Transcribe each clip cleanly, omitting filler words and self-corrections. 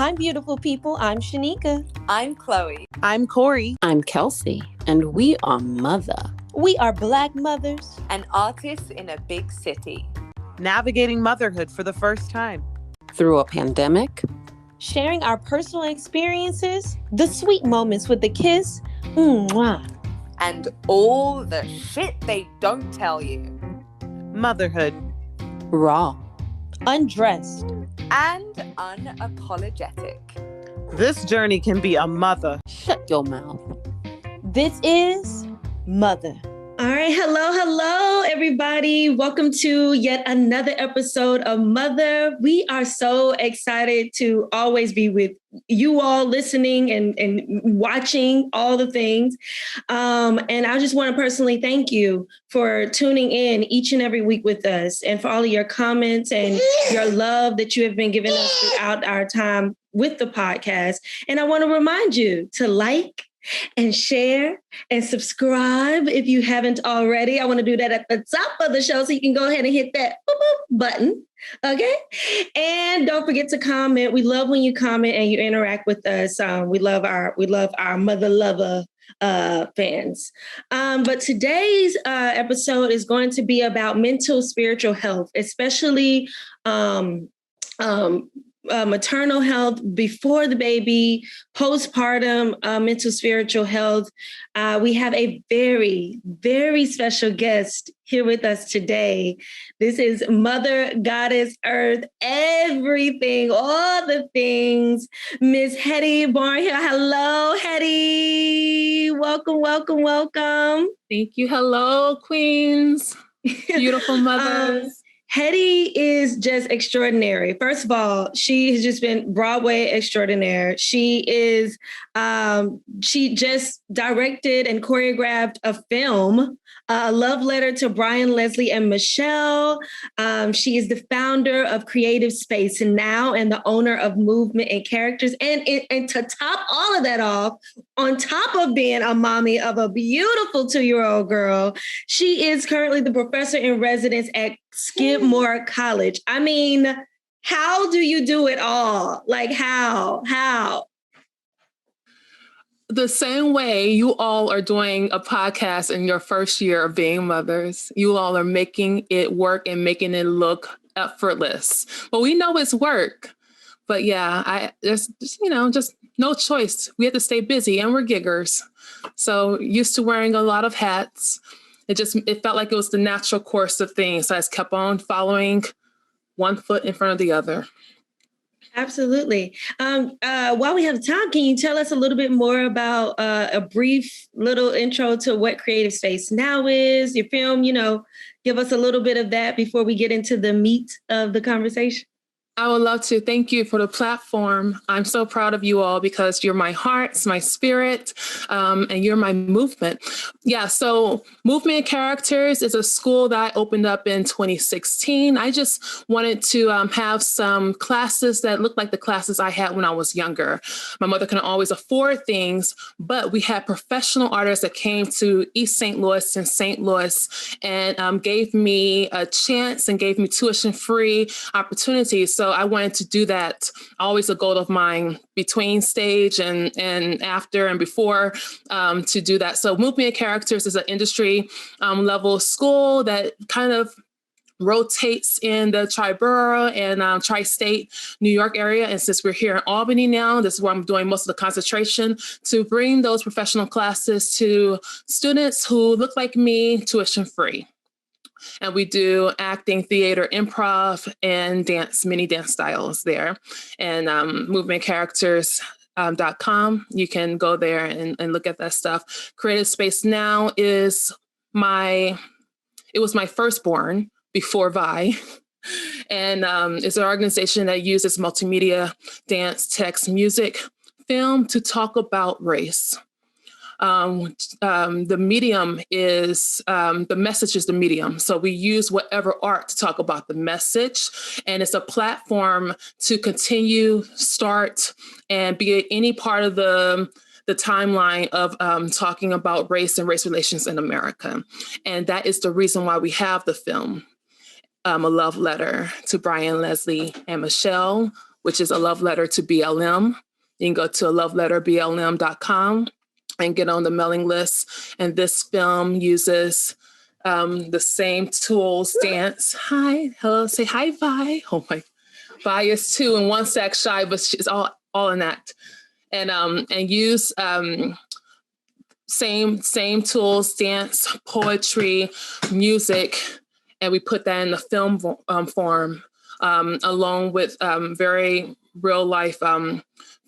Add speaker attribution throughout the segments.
Speaker 1: Hi, beautiful people. I'm Shanika.
Speaker 2: I'm Chloe.
Speaker 3: I'm Corey.
Speaker 4: I'm Kelsey, and we are Mother.
Speaker 1: We are Black mothers
Speaker 2: and artists in a big city.
Speaker 3: Navigating motherhood for the first time.
Speaker 4: Through a pandemic.
Speaker 1: Sharing our personal experiences, the sweet moments with the kiss, mwah,
Speaker 2: and all the shit they don't tell you.
Speaker 3: Motherhood.
Speaker 4: Raw.
Speaker 1: Undressed.
Speaker 2: And unapologetic.
Speaker 3: This journey can be a mother.
Speaker 4: Shut your mouth.
Speaker 1: This is Mother.
Speaker 5: All right. Hello, everybody. Welcome to yet another episode of Mother. We are so excited to always be with you all listening and watching all the things. And I just want to personally thank you for tuning in each and every week with us and for all of your comments and your love that you have been giving us throughout our time with the podcast. And I want to remind you to like and share and subscribe if you haven't already. I want to do that at the top of the show so you can go ahead and hit that boop, boop button. Okay. And don't forget to comment. We love when you comment and you interact with us. We love our mother lover fans. But today's episode is going to be about mental spiritual health, especially maternal health before the baby, postpartum mental spiritual health. We have a very, very special guest here with us today. This is Mother, Goddess, Earth, everything, all the things, Miss Hettie Barnhill. Hello, Hettie. Welcome, welcome, welcome.
Speaker 6: Thank you. Hello, queens. Beautiful mothers.
Speaker 5: Hettie is just extraordinary. First of all, she has just been Broadway extraordinaire. She just directed and choreographed a film, a love letter to Brian, Leslie, and Michelle. She is the founder of Creative Space Now and the owner of Movement and Characters. And to top all of that off, on top of being a mommy of a beautiful 2-year-old girl, she is currently the professor in residence at Skidmore College. I mean, how do you do it all? Like how?
Speaker 6: The same way you all are doing a podcast in your first year of being mothers. You all are making it work and making it look effortless. But we know it's work. But yeah, there's just no choice. We have to stay busy and we're giggers. So used to wearing a lot of hats. It felt like it was the natural course of things. So I just kept on following one foot in front of the other.
Speaker 5: Absolutely. While we have time, can you tell us a little bit more about a brief little intro to what Creative Space Now is, your film, give us a little bit of that before we get into the meat of the conversation?
Speaker 6: I would love to. Thank you for the platform. I'm so proud of you all because you're my heart, my spirit, and you're my movement. Yeah, so Movement and Characters is a school that I opened up in 2016. I just wanted to have some classes that looked like the classes I had when I was younger. My mother couldn't always afford things, but we had professional artists that came to East St. Louis and St. Louis and gave me a chance and gave me tuition-free opportunities. So I wanted to do that, always a goal of mine between stage and after and before to do that. So Movement and Characters is an industry level school that kind of rotates in the tri-borough and tri-state New York area. And since we're here in Albany now, this is where I'm doing most of the concentration to bring those professional classes to students who look like me, tuition free. And we do acting, theater, improv, and dance, many dance styles there. And movementcharacters.com, you can go there and look at that stuff. Creative Space Now it was my firstborn before Vi. And it's an organization that uses multimedia, dance, text, music, film to talk about race. The medium is, the message is the medium. So we use whatever art to talk about the message. And it's a platform to continue, start, and be at any part of the timeline of talking about race and race relations in America. And that is the reason why we have the film, A Love Letter to Brian, Leslie, and Michelle, which is a love letter to BLM. You can go to loveletterblm.com and get on the mailing list. And this film uses the same tools, dance. Hi, hello, say hi, Vi. Oh my, Vi is 2 and 1 sec shy, but she's all in that. And use same tools, dance, poetry, music, and we put that in the film form, along with very real life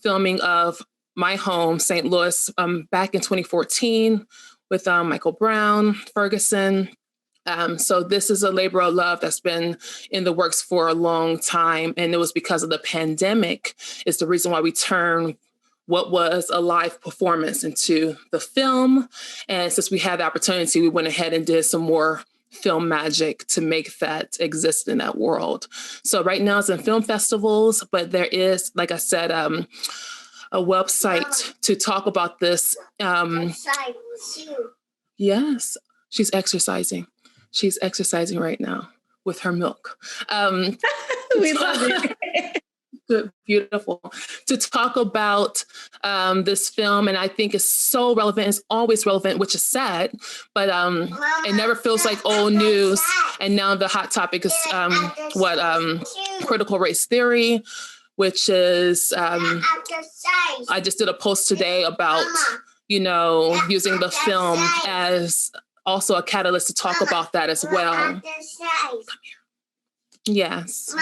Speaker 6: filming of my home, St. Louis, back in 2014 with Michael Brown, Ferguson. So this is a labor of love that's been in the works for a long time. And it was because of the pandemic is the reason why we turned what was a live performance into the film. And since we had the opportunity, we went ahead and did some more film magic to make that exist in that world. So right now it's in film festivals, but there is, like I said, a website to talk about this. Yes, she's exercising. She's exercising right now with her milk.
Speaker 5: We love it.
Speaker 6: Good, beautiful. To talk about this film, and I think it's so relevant. It's always relevant, which is sad, but it never feels like old news. And now the hot topic is critical race theory, which is I just did a post today about using the film as also a catalyst to talk about that as well. Come here. Yes.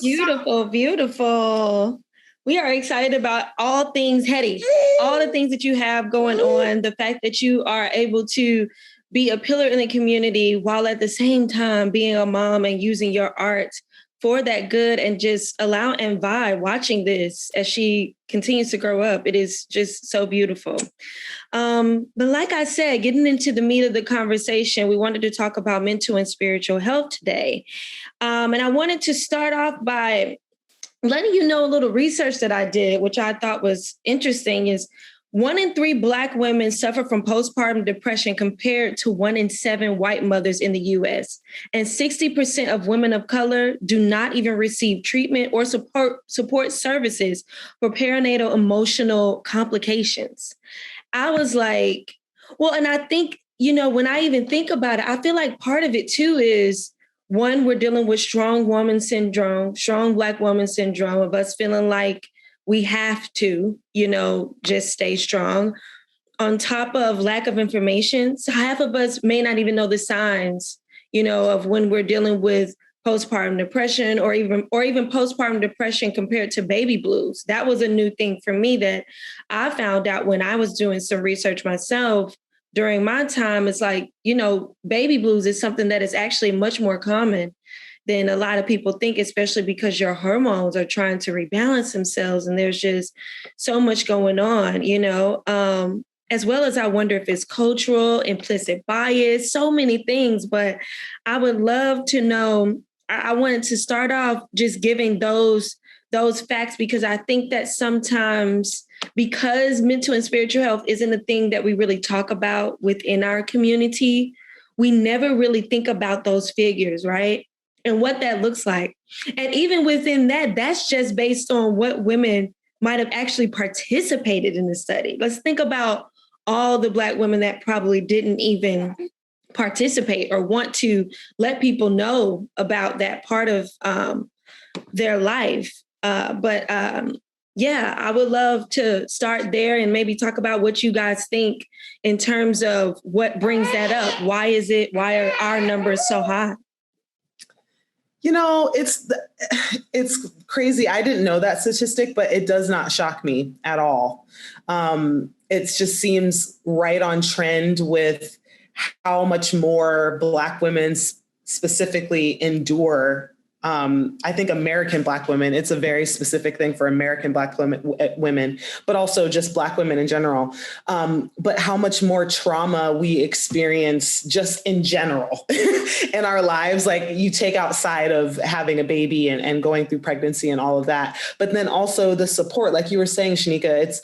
Speaker 5: Beautiful, beautiful. We are excited about all things Hettie, all the things that you have going on, the fact that you are able to be a pillar in the community while at the same time being a mom and using your art for that good, and just allow and vibe watching this as she continues to grow up. It is just so beautiful. But like I said, getting into the meat of the conversation, we wanted to talk about mental and spiritual health today. And I wanted to start off by letting you know a little research that I did, which I thought was interesting, is 1 in 3 Black women suffer from postpartum depression compared to 1 in 7 white mothers in the US. And 60% of women of color do not even receive treatment or support services for perinatal emotional complications. I was like, well, and I think, when I even think about it, I feel like part of it too is, 1, we're dealing with strong woman syndrome, strong Black woman syndrome of us feeling like we have to, just stay strong. On top of lack of information, so half of us may not even know the signs, of when we're dealing with postpartum depression or even postpartum depression compared to baby blues. That was a new thing for me that I found out when I was doing some research myself during my time. It's like, baby blues is something that is actually much more common than a lot of people think, especially because your hormones are trying to rebalance themselves. And there's just so much going on, as well as I wonder if it's cultural, implicit bias, so many things. But I would love to know, I wanted to start off just giving those facts, because I think that sometimes, because mental and spiritual health isn't a thing that we really talk about within our community, we never really think about those figures, right? And what that looks like. And even within that, that's just based on what women might have actually participated in the study. Let's think about all the Black women that probably didn't even participate or want to let people know about that part of their life. But I would love to start there and maybe talk about what you guys think in terms of what brings that up. Why are our numbers so high?
Speaker 3: It's crazy. I didn't know that statistic, but it does not shock me at all. It just seems right on trend with how much more Black women specifically endure. I think American Black women, it's a very specific thing for American Black women, but also just Black women in general. But how much more trauma we experience just in general in our lives. Like, you take outside of having a baby and going through pregnancy and all of that, but then also the support, like you were saying, Shanika,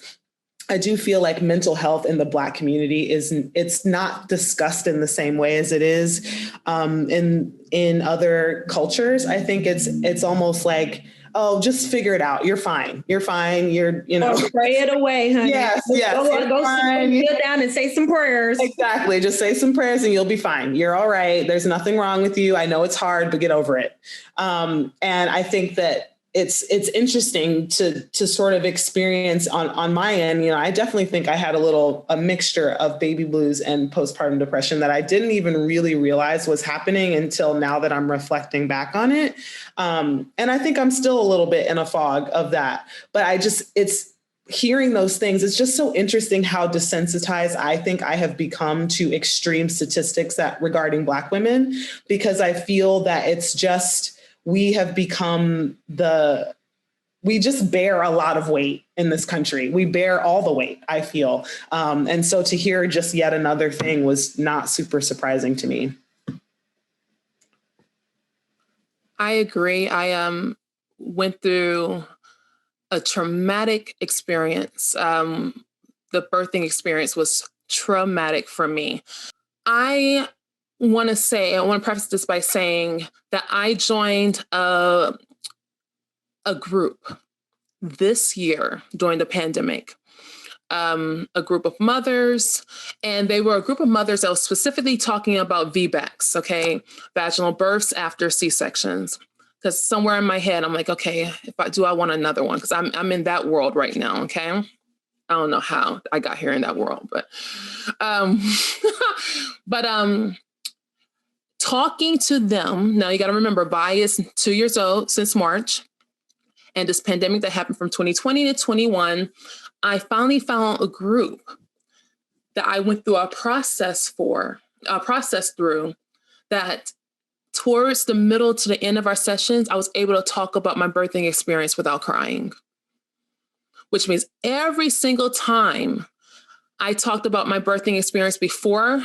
Speaker 3: I do feel like mental health in the Black community it's not discussed in the same way as it is in other cultures. I think it's almost like oh, just figure it out. You're fine. You're fine. You're,
Speaker 5: Or pray it away, honey.
Speaker 3: Yes, yes.
Speaker 5: Go sit down and say some prayers.
Speaker 3: Exactly. Just say some prayers and you'll be fine. You're all right. There's nothing wrong with you. I know it's hard, but get over it. And I think that it's interesting to sort of experience on my end. I definitely think I had a mixture of baby blues and postpartum depression that I didn't even really realize was happening until now that I'm reflecting back on it. And I think I'm still a little bit in a fog of that, but it's hearing those things. It's just so interesting how desensitized I think I have become to extreme statistics regarding Black women, because I feel that it's just, we have become we just bear a lot of weight in this country. We bear all the weight, I feel. And so to hear just yet another thing was not super surprising to me.
Speaker 6: I agree. I went through a traumatic experience. The birthing experience was traumatic for me. I want to preface this by saying that I joined a group this year during the pandemic, a group of mothers, and they were a group of mothers that was specifically talking about VBACs, okay, vaginal births after C-sections. Because somewhere in my head, I'm like, okay, I want another one? Because I'm in that world right now, okay? I don't know how I got here in that world, but talking to them, now you got to remember, Vi is 2 years old since March, and this pandemic that happened from 2020 to 21, I finally found a group that I went through a process through that towards the middle to the end of our sessions, I was able to talk about my birthing experience without crying, which means every single time I talked about my birthing experience before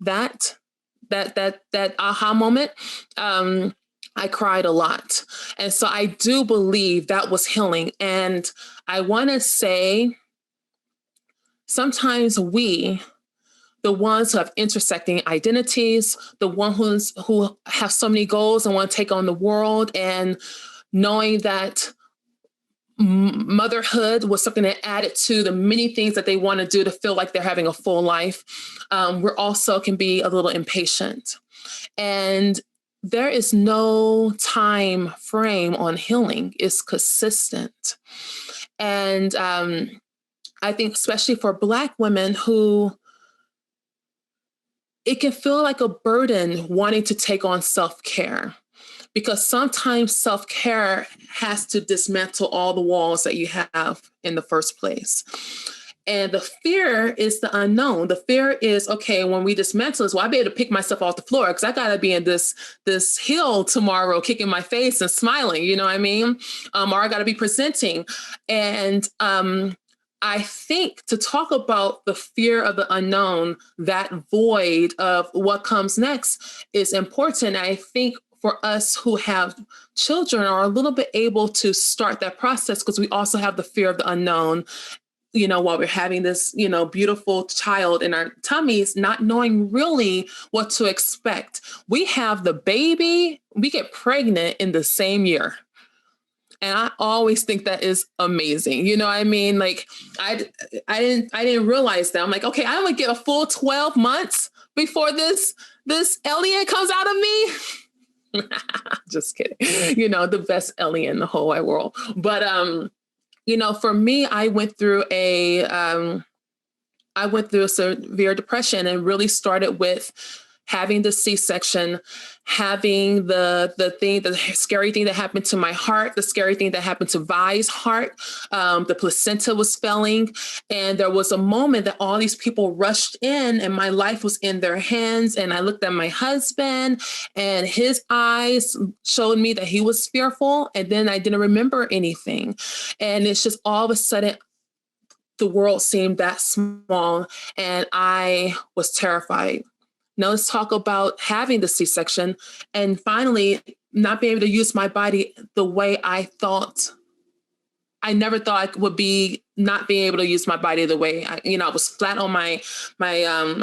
Speaker 6: that aha moment, I cried a lot. And so I do believe that was healing. And I want to say, sometimes the ones who have intersecting identities, the ones who have so many goals and want to take on the world, and knowing that motherhood was something that added to the many things that they want to do to feel like they're having a full life, we're also can be a little impatient. And there is no time frame on healing. It's consistent. And I think especially for Black women who, it can feel like a burden wanting to take on self-care, because sometimes self-care has to dismantle all the walls that you have in the first place. And the fear is the unknown. The fear is, okay, when we dismantle this, well, I'll be able to pick myself off the floor because I got to be in this hill tomorrow, kicking my face and smiling, you know what I mean? Or I got to be presenting. And I think to talk about the fear of the unknown, that void of what comes next, is important. I think for us who have children are a little bit able to start that process, because we also have the fear of the unknown, while we're having this, beautiful child in our tummies, not knowing really what to expect. We have the baby, we get pregnant in the same year. And I always think that is amazing. You know what I mean? Like I didn't realize that. I'm like, okay, I only get a full 12 months before this alien comes out of me. Just kidding. The best alien in the whole wide world. But for me, I went through a severe depression, and really started with having the C-section, having the scary thing that happened to my heart, the scary thing that happened to Vi's heart. The placenta was failing. And there was a moment that all these people rushed in and my life was in their hands. And I looked at my husband and his eyes showed me that he was fearful. And then I didn't remember anything. And it's just all of a sudden, the world seemed that small and I was terrified. Now let's talk about having the C-section and finally not being able to use my body the way I thought. I never thought I would be not being able to use my body the way I was flat on my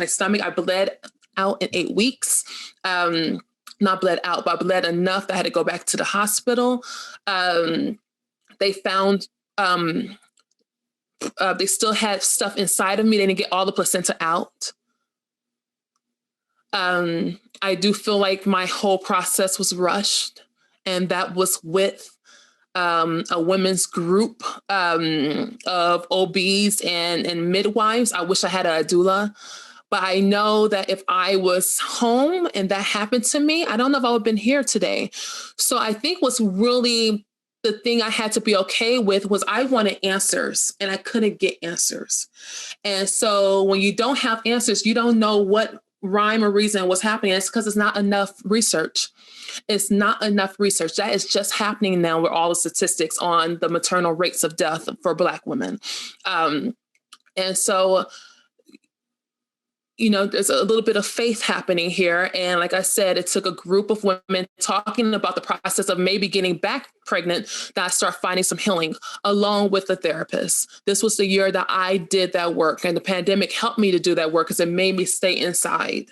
Speaker 6: stomach. I bled out in 8 weeks. not bled out, but bled enough that I had to go back to the hospital. They found, they still had stuff inside of me. They didn't get all the placenta out. I do feel like my whole process was rushed, and that was with a women's group of OBs and midwives. I wish I had a doula, but I know that if I was home and that happened to me, I don't know if I would have been here today. So I think what's really the thing I had to be okay with was I wanted answers and I couldn't get answers. And so when you don't have answers, you don't know what rhyme or reason was happening. It's because it's not enough research. It's not enough research. That is just happening now with all the statistics on the maternal rates of death for Black women. And so, you know, there's a little bit of faith happening here. And like I said, it took a group of women talking about the process of maybe getting back pregnant that I start finding some healing along with the therapist. This was the year that I did that work, and the pandemic helped me to do that work because it made me stay inside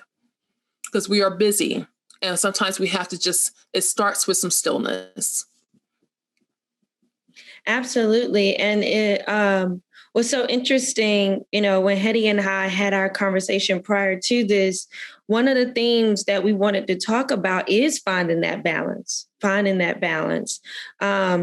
Speaker 6: because we are busy. And sometimes we have to it starts with some stillness.
Speaker 5: Absolutely. And it was so interesting, you know, when Hettie and I had our conversation prior to this, one of the themes that we wanted to talk about is finding that balance.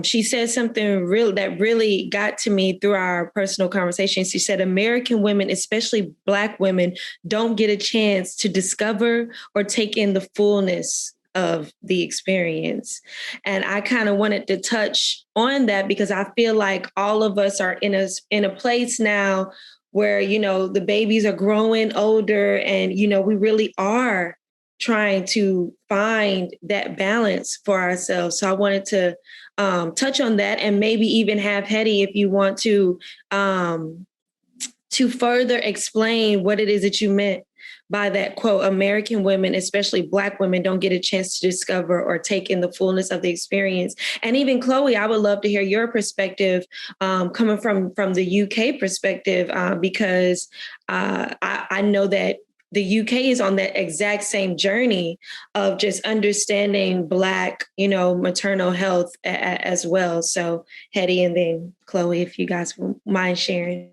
Speaker 5: She said something real that really got to me through our personal conversation. She said, American women, especially Black women, don't get a chance to discover or take in the fullness of the experience. And I kind of wanted to touch on that because I feel like all of us are in a place now where, you know, the babies are growing older and, you know, we really are trying to find that balance for ourselves. So I wanted to touch on that and maybe even have Hettie, if you want to further explain what it is that you meant by that quote, American women, especially Black women, don't get a chance to discover or take in the fullness of the experience. And even Chloe, I would love to hear your perspective coming from the UK perspective, because I know that the UK is on that exact same journey of just understanding Black, you know, maternal health as well. So Hettie and then Chloe, if you guys wouldn't mind sharing.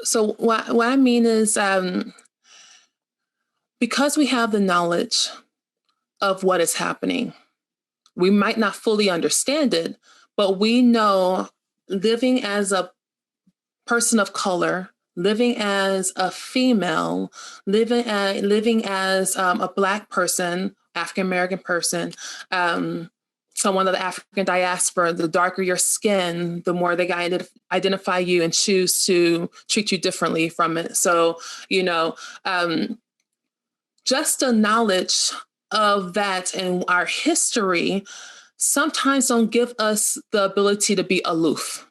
Speaker 6: So what I mean is, because we have the knowledge of what is happening, we might not fully understand it, but we know living as a person of color, living as a female, living as a Black person, African-American person, someone of the African diaspora, the darker your skin, the more they identify you and choose to treat you differently from it. So, you know, just the knowledge of that and our history sometimes don't give us the ability to be aloof.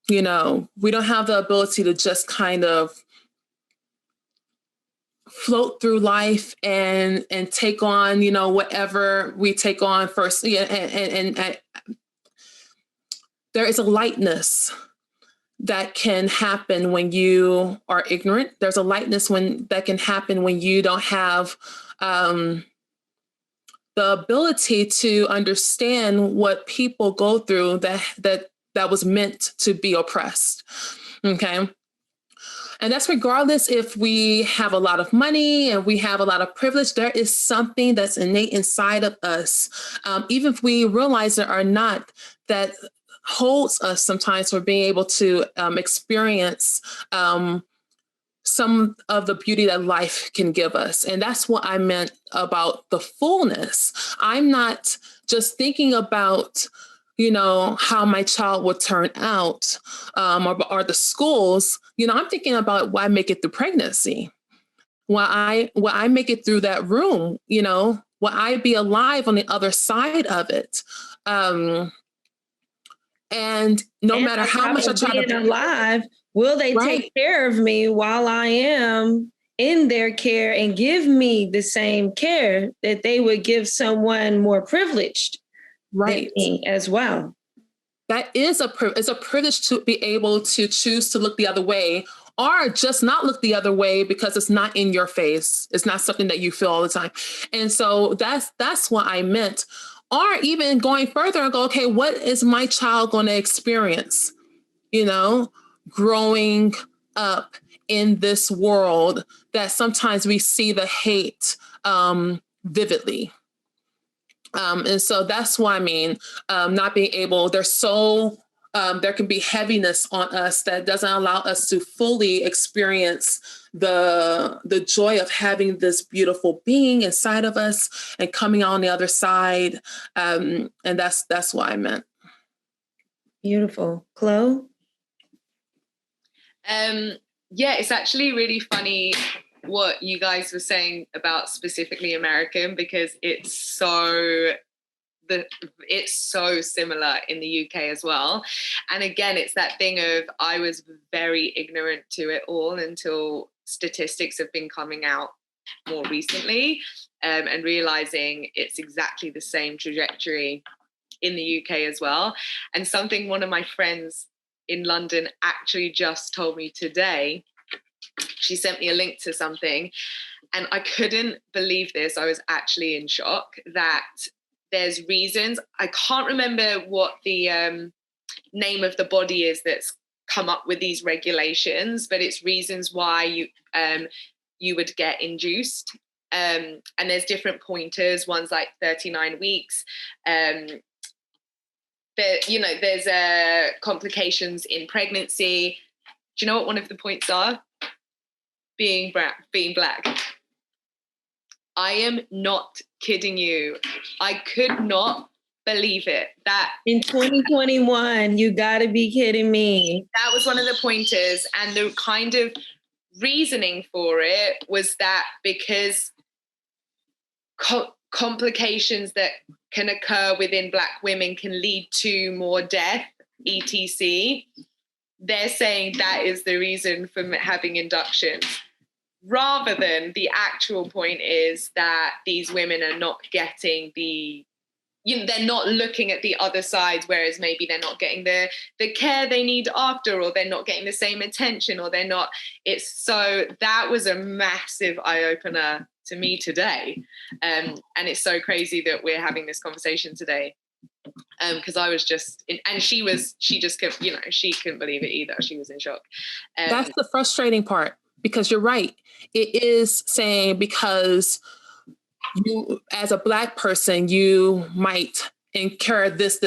Speaker 6: You know, we don't have the ability to just kind of float through life and take on, you know, whatever we take on first. Yeah, and there is a lightness that can happen when you are ignorant. There's a lightness that can happen when you don't have the ability to understand what people go through that was meant to be oppressed. Okay. And that's regardless if we have a lot of money and we have a lot of privilege, there is something that's innate inside of us, even if we realize it or not, that holds us sometimes for being able to experience some of the beauty that life can give us. And that's what I meant about the fullness. I'm not just thinking about, you know, how my child will turn out, or the schools. You know, I'm thinking about will I make it through pregnancy? Will I make it through that room? You know, will I be alive on the other side of it? And no matter how much I try to be
Speaker 5: alive, will they take care of me while I am in their care and give me the same care that they would give someone more privileged?
Speaker 6: Right.
Speaker 5: As well.
Speaker 6: That is it's a privilege to be able to choose to look the other way or just not look the other way because it's not in your face. It's not something that you feel all the time. And so that's what I meant. Or even going further and go, okay, what is my child going to experience, growing up in this world that sometimes we see the hate vividly. And so that's why I mean, not being able, there can be heaviness on us that doesn't allow us to fully experience the joy of having this beautiful being inside of us and coming on the other side. And that's what I meant.
Speaker 5: Beautiful. Chloe?
Speaker 7: Yeah, it's actually really funny what you guys were saying about specifically American, because it's so similar in the UK as well. And again, it's that thing of I was very ignorant to it all until statistics have been coming out more recently, and realizing it's exactly the same trajectory in the UK as well. And something one of my friends in London actually just told me today, she sent me a link to something, and I couldn't believe this. I was actually in shock that there's reasons. I can't remember what the name of the body is that's come up with these regulations, but it's reasons why you would get induced. And there's different pointers. One's like 39 weeks. There's complications in pregnancy. Do you know what one of the points are? Being black. I am not kidding you. I could not believe it. That
Speaker 5: in 2021, you gotta be kidding me.
Speaker 7: That was one of the pointers. And the kind of reasoning for it was that because complications that can occur within Black women can lead to more death, etc. They're saying that is the reason for having inductions, rather than the actual point is that these women are not getting they're not looking at the other side, whereas maybe they're not getting the care they need after, or they're not getting the same attention, or they're not. So that was a massive eye-opener to me today. And it's so crazy that we're having this conversation today. Because I was just, and she just couldn't, she couldn't believe it either. She was in shock.
Speaker 6: That's the frustrating part, because you're right. It is saying because you, as a Black person, you might incur this.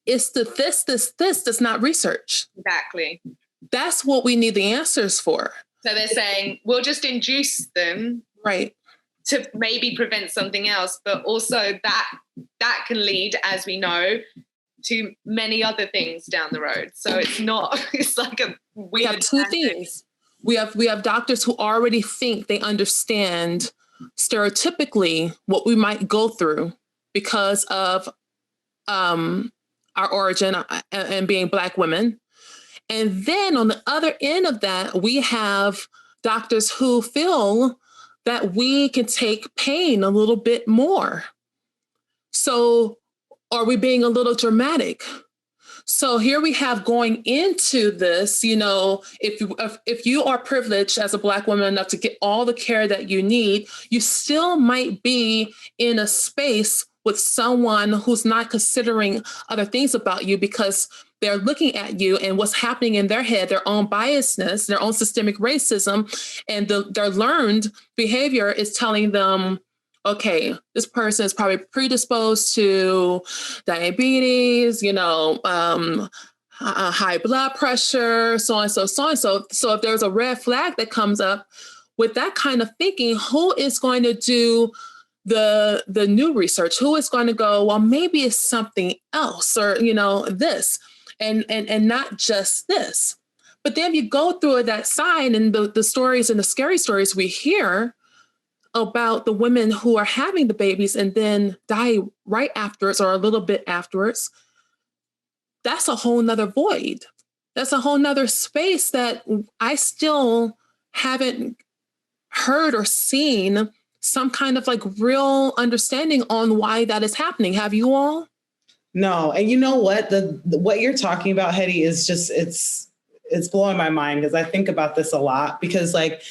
Speaker 6: It's the this that's not research.
Speaker 7: Exactly.
Speaker 6: That's what we need the answers for.
Speaker 7: So they're saying, we'll just induce them.
Speaker 6: Right.
Speaker 7: To maybe prevent something else, but also that can lead, as we know, to many other things down the road. So it's not, it's like we have two things.
Speaker 6: We have doctors who already think they understand stereotypically what we might go through because of our origin and being Black women. And then on the other end of that, we have doctors who feel that we can take pain a little bit more. So are we being a little dramatic? So here we have going into this, if you are privileged as a Black woman enough to get all the care that you need, you still might be in a space with someone who's not considering other things about you because they're looking at you and what's happening in their head, their own biasness, their own systemic racism, and their learned behavior is telling them, okay, this person is probably predisposed to diabetes, high blood pressure, so and so. So if there's a red flag that comes up with that kind of thinking, who is going to do the new research? Who is going to go, well, maybe it's something else, or, this, and not just this. But then you go through that side and the stories and the scary stories we hear about the women who are having the babies and then die right afterwards or a little bit afterwards. That's a whole nother void. That's a whole nother space that I still haven't heard or seen some kind of real understanding on why that is happening. Have you all?
Speaker 3: No. And you know what? What you're talking about, Hettie, is just, it's blowing my mind because I think about this a lot because like,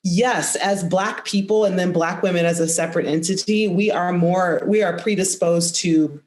Speaker 3: yes, as Black people and then Black women as a separate entity, we are predisposed to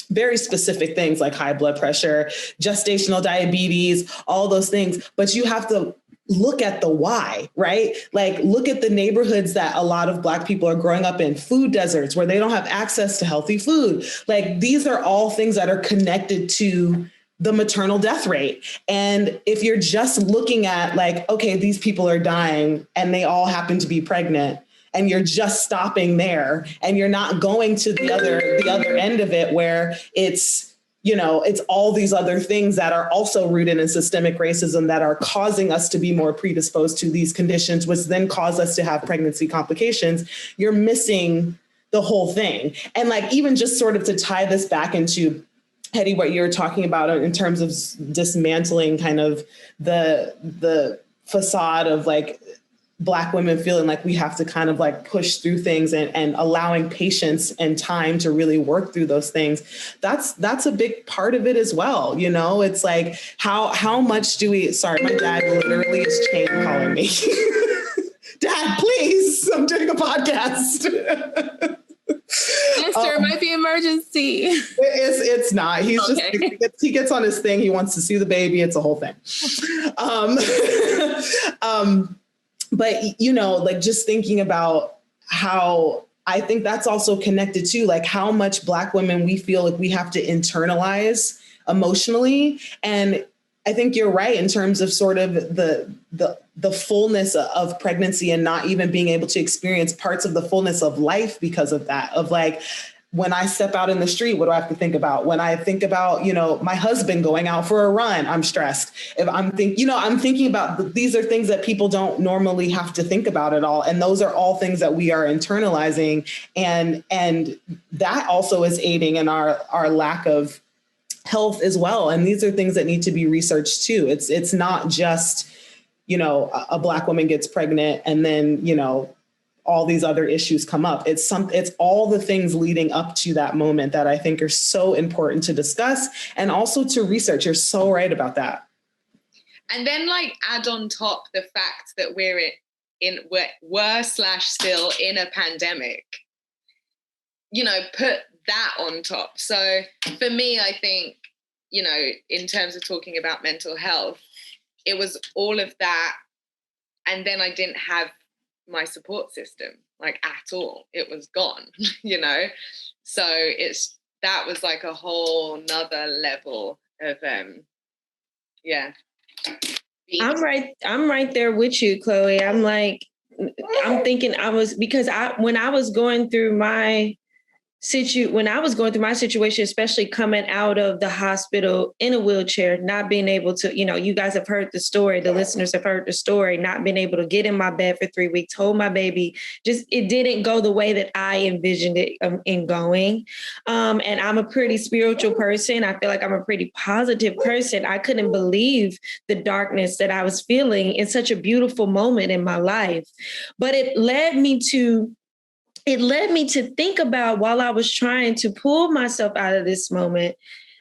Speaker 3: very specific things like high blood pressure, gestational diabetes, all those things. But you have to look at the why, right? Like look at the neighborhoods that a lot of Black people are growing up in, food deserts where they don't have access to healthy food. Like these are all things that are connected to the maternal death rate. And if you're just looking at like, okay, these people are dying and they all happen to be pregnant, and you're just stopping there and you're not going to the other end of it where it's all these other things that are also rooted in systemic racism that are causing us to be more predisposed to these conditions, which then cause us to have pregnancy complications, you're missing the whole thing. And like, even just sort of to tie this back into Hettie, what you were talking about in terms of dismantling kind of the facade of like Black women feeling like we have to kind of like push through things and allowing patience and time to really work through those things. That's a big part of it as well. It's like, how much do we, sorry, my dad literally is chain calling me. Dad, please, I'm doing a podcast.
Speaker 6: Yes, sir. It might be emergency.
Speaker 3: It's not. He's
Speaker 6: okay.
Speaker 3: He gets on his thing. He wants to see the baby. It's a whole thing. But like just thinking about how I think that's also connected to like how much Black women we feel like we have to internalize emotionally. And I think you're right in terms of sort of the fullness of pregnancy and not even being able to experience parts of the fullness of life because of that, of like, when I step out in the street, what do I have to think about? When I think about, my husband going out for a run, I'm stressed. If I'm thinking about, these are things that people don't normally have to think about at all. And those are all things that we are internalizing. And that also is aiding in our lack of health as well. And these are things that need to be researched too. It's not just, a Black woman gets pregnant and then, all these other issues come up. It's all the things leading up to that moment that I think are so important to discuss and also to research. You're so right about that.
Speaker 7: And then like add on top the fact that we're still in a pandemic, put that on top. So for me, I think, in terms of talking about mental health, it was all of that. And then I didn't have my support system like at all. It was gone, so that was like a whole nother level of
Speaker 5: I'm right there with you, Chloe. I'm thinking when I was going through my situation, especially coming out of the hospital in a wheelchair, not being able to, you guys have heard the story, the listeners have heard the story, not being able to get in my bed for 3 weeks, hold my baby, just, it didn't go the way that I envisioned it in going. And I'm a pretty spiritual person. I feel like I'm a pretty positive person. I couldn't believe the darkness that I was feeling in such a beautiful moment in my life. But it led me to think about, while I was trying to pull myself out of this moment,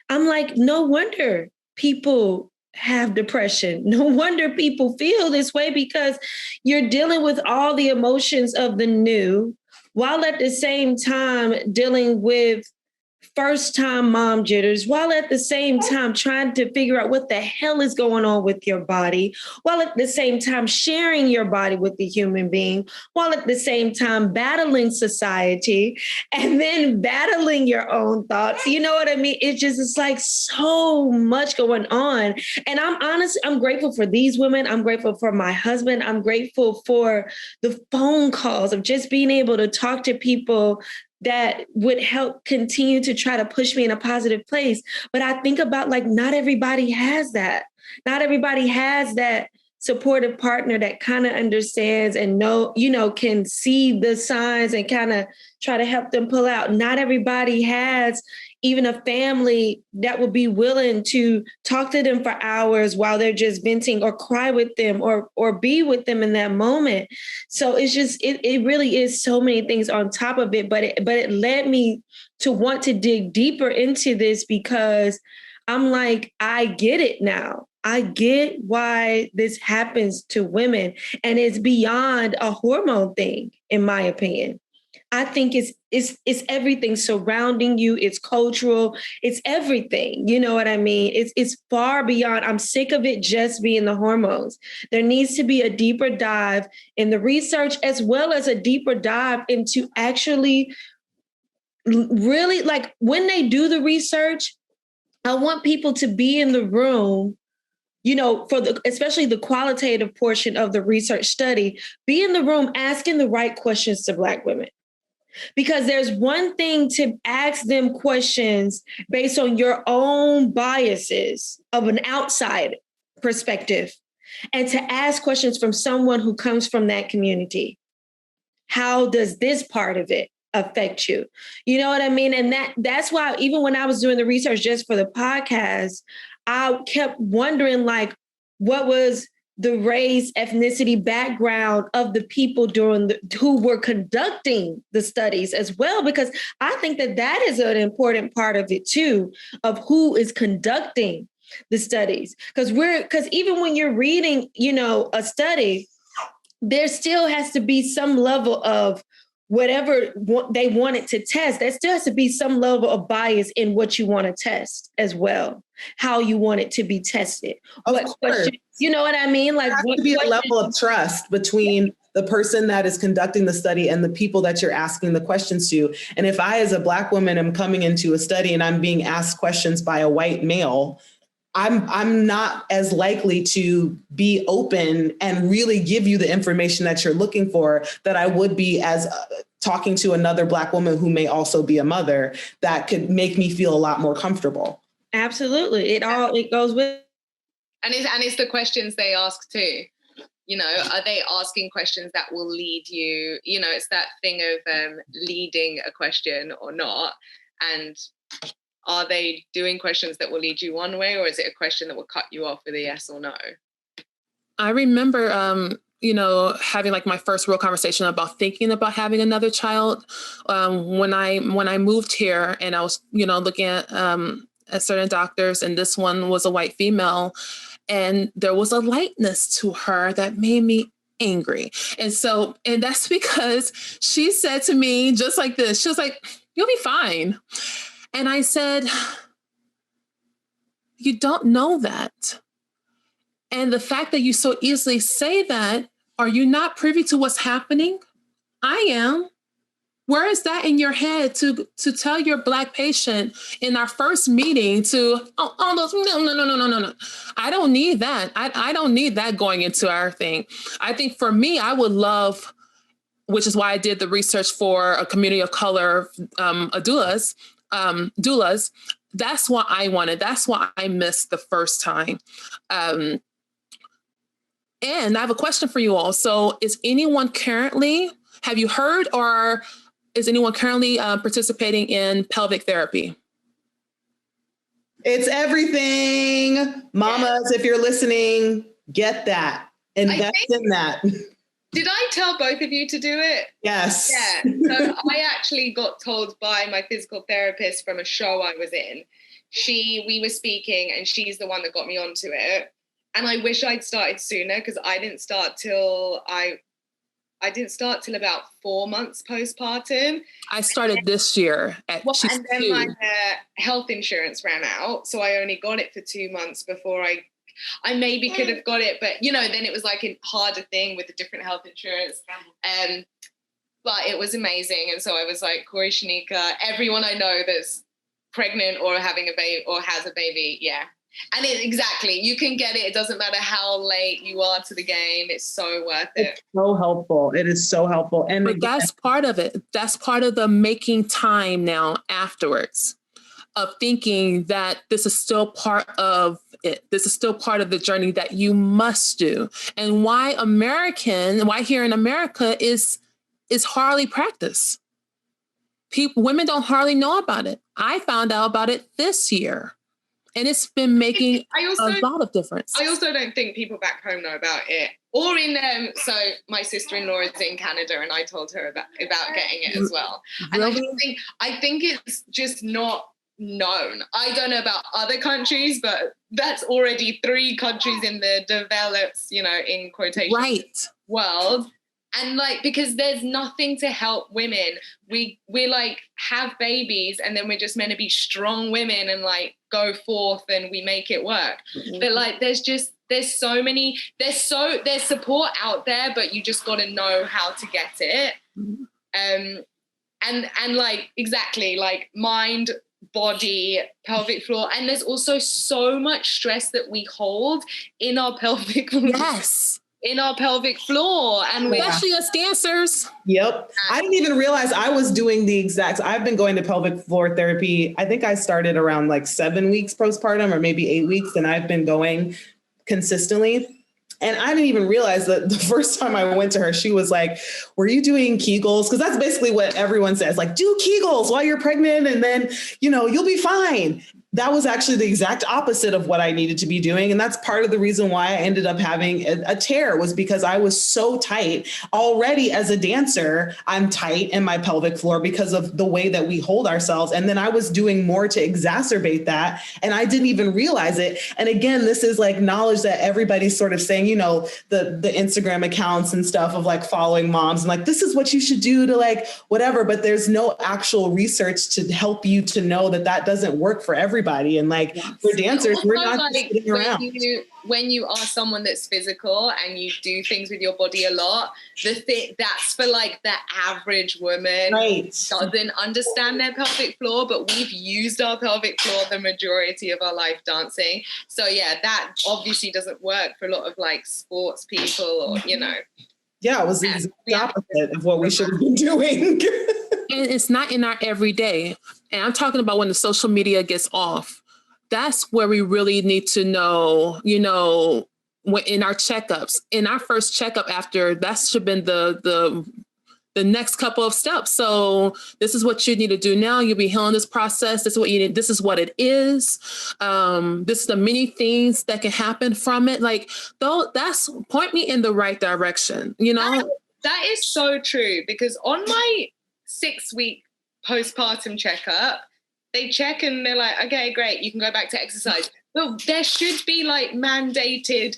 Speaker 5: I'm like, no wonder people have depression. No wonder people feel this way, because you're dealing with all the emotions of the new, while at the same time dealing with first-time mom jitters, while at the same time trying to figure out what the hell is going on with your body, while at the same time sharing your body with the human being, while at the same time battling society and then battling your own thoughts. You know what I mean? It's like so much going on. And I'm grateful for these women. I'm grateful for my husband. I'm grateful for the phone calls of just being able to talk to people that would help continue to try to push me in a positive place. But I think about, like, not everybody has that. Not everybody has that supportive partner that kind of understands and can see the signs and kind of try to help them pull out. Not everybody has even a family that would be willing to talk to them for hours while they're just venting, or cry with them, or be with them in that moment. So it's just, it really is so many things on top of it, but it led me to want to dig deeper into this, because I'm like, I get it now. I get why this happens to women, and it's beyond a hormone thing, in my opinion. I think it's everything surrounding you. It's cultural. It's everything. You know what I mean? It's far beyond. I'm sick of it just being the hormones. There needs to be a deeper dive in the research, as well as a deeper dive into actually really, like, when they do the research, I want people to be in the room, you know, especially the qualitative portion of the research study, be in the room asking the right questions to Black women. Because there's one thing to ask them questions based on your own biases of an outside perspective, and to ask questions from someone who comes from that community. How does this part of it affect you? You know what I mean? And that's why even when I was doing the research just for the podcast, I kept wondering, like, what was the race, ethnicity, background of the people who were conducting the studies as well, because I think that is an important part of it too, of who is conducting the studies. Because even when you're reading, you know, a study, there still has to be some level of whatever they wanted to test. There still has to be some level of bias in what you want to test as well, how you want it to be tested. You know what I mean? Like,
Speaker 3: there has to be a level of trust between the person that is conducting the study and the people that you're asking the questions to. And if I, as a Black woman, am coming into a study and I'm being asked questions by a white male, I'm not as likely to be open and really give you the information that you're looking for that I would be as talking to another Black woman who may also be a mother, that could make me feel a lot more comfortable.
Speaker 5: Absolutely. It goes with.
Speaker 7: And it's the questions they ask too. You know, are they asking questions that will lead you? You know, it's that thing of leading a question or not. And are they doing questions that will lead you one way, or is it a question that will cut you off with a yes or no?
Speaker 6: I remember, you know, having like my first real conversation about thinking about having another child when I moved here, and I was, you know, looking at certain doctors, and this one was a white female, and there was a lightness to her that made me angry. And that's because she said to me just like this, she was like, "You'll be fine." And I said, "You don't know that. And the fact that you so easily say that, are you not privy to what's happening? I am. Where is that in your head to tell your Black patient in our first meeting to, no. I don't need that. I don't need that going into our thing. I think for me, I would love, which is why I did the research for a community of color doulas. That's what I wanted. That's what I missed the first time. And I have a question for you all. So have you heard, or is anyone currently participating in pelvic therapy?
Speaker 3: It's everything. Mamas, if you're listening, get that. Invest in that.
Speaker 7: Did I tell both of you to do it?
Speaker 3: Yes.
Speaker 7: Yeah. So I actually got told by my physical therapist from a show I was in. We were speaking, and she's the one that got me onto it. And I wish I'd started sooner, because I didn't start till about 4 months postpartum.
Speaker 6: I started this year at
Speaker 7: and then 2. My health insurance ran out, so I only got it for 2 months before I maybe could have got it, but you know, then it was like a harder thing with the different health insurance. But it was amazing, and so I was like, Corey, Shanika, everyone I know that's pregnant or having a baby or has a baby, yeah. And exactly, you can get it. It doesn't matter how late you are to the game. It's so worth it.
Speaker 3: It's so helpful. It is so helpful.
Speaker 6: But that's part of it. That's part of the making time now afterwards, of thinking that this is still part of it. This is still part of the journey that you must do. And why here in America is hardly practiced. Women don't hardly know about it. I found out about it this year. And it's been making a lot of difference.
Speaker 7: I also don't think people back home know about it. Or so my sister-in-law is in Canada, and I told her about getting it as well. And
Speaker 6: Really?
Speaker 7: I think it's just not known. I don't know about other countries, but that's already 3 countries in the developed, in quotation world. And like, because there's nothing to help women. We like have babies and then we're just meant to be strong women and like go forth and we make it work. Mm-hmm. But like, there's support out there, but you just got to know how to get it. Mm-hmm. And like, exactly, like mind, body, pelvic floor. And there's also so much stress that we hold in our pelvic floor.
Speaker 6: Yes.
Speaker 7: In our pelvic floor. And
Speaker 6: especially us dancers.
Speaker 3: Yep. I didn't even realize I was doing I've been going to pelvic floor therapy. I think I started around like 7 weeks postpartum or maybe 8 weeks. And I've been going consistently. And I didn't even realize that the first time I went to her, she was like, were you doing Kegels? Because that's basically what everyone says, like, do Kegels while you're pregnant and then, you'll be fine. That was actually the exact opposite of what I needed to be doing. And that's part of the reason why I ended up having a tear, was because I was so tight already. As a dancer, I'm tight in my pelvic floor because of the way that we hold ourselves. And then I was doing more to exacerbate that. And I didn't even realize it. And again, this is like knowledge that everybody's sort of saying, the Instagram accounts and stuff of like following moms and like, this is what you should do to like whatever, but there's no actual research to help you to know that doesn't work for everybody. And like, yes, for dancers, we're not like, just sitting around.
Speaker 7: When you are someone that's physical and you do things with your body a lot, that's for like the average woman,
Speaker 3: right,
Speaker 7: doesn't understand their pelvic floor, but we've used our pelvic floor the majority of our life dancing. So yeah, that obviously doesn't work for a lot of like sports people or,
Speaker 3: Yeah, it was the opposite of what we should have been doing.
Speaker 6: And it's not in our everyday. And I'm talking about when the social media gets off. That's where we really need to know, when in our checkups, in our first checkup after, that should have been the next couple of steps. So this is what you need to do now. You'll be healing this process. This is what you need. This is what it is. This is the many things that can happen from it. Like, that's point me in the right direction,
Speaker 7: That is so true, because on my 6-week postpartum checkup, they check and they're like, okay, great, you can go back to exercise. But there should be like mandated,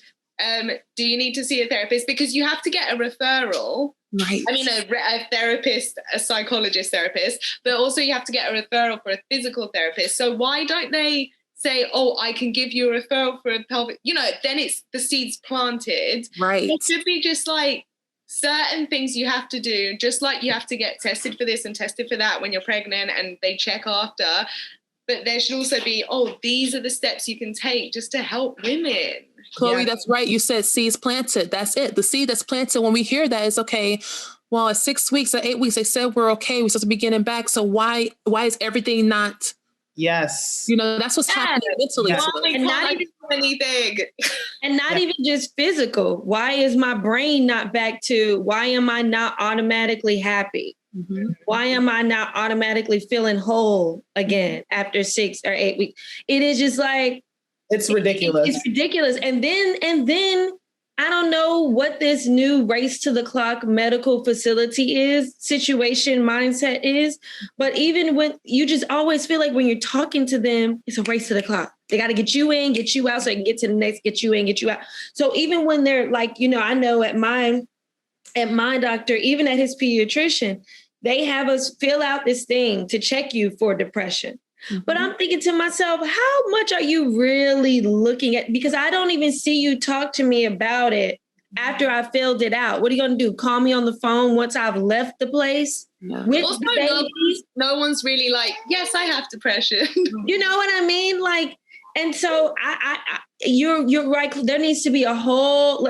Speaker 7: do you need to see a therapist? Because you have to get a referral.
Speaker 6: Right.
Speaker 7: I mean, a therapist, a psychologist therapist, but also you have to get a referral for a physical therapist. So why don't they say, oh, I can give you a referral for a pelvic, then it's the seeds planted.
Speaker 6: Right.
Speaker 7: It should be just like certain things you have to do, just like you have to get tested for this and tested for that when you're pregnant and they check after. But there should also be, these are the steps you can take just to help women.
Speaker 6: Chloe, That's right. You said seeds planted. That's it. The seed that's planted, when we hear that, is okay. Well, at 6 weeks or 8 weeks, they said we're okay. We're supposed to be getting back. So why is everything not?
Speaker 3: Yes.
Speaker 6: That's what's happening mentally.
Speaker 3: Yes.
Speaker 7: And not even anything.
Speaker 5: And not even just physical. Why is my brain not back to, why am I not automatically happy? Mm-hmm. Why am I not automatically feeling whole again after 6 or 8 weeks? It is just like,
Speaker 3: it's ridiculous.
Speaker 5: It's ridiculous. And then I don't know what this new race to the clock medical facility situation mindset is, but even when you just always feel like when you're talking to them, it's a race to the clock. They got to get you in, get you out so they can get to the next, get you in, get you out. So even when they're like, I know at my doctor, even at his pediatrician, they have us fill out this thing to check you for depression. Mm-hmm. But I'm thinking to myself, how much are you really looking at? Because I don't even see you talk to me about it after I filled it out. What are you going to do? Call me on the phone once I've left the place?
Speaker 6: Yeah.
Speaker 5: With
Speaker 7: also,
Speaker 5: the babies?
Speaker 7: No one's really like, yes, I have depression.
Speaker 5: You know what I mean? Like, and so you're right. There needs to be a whole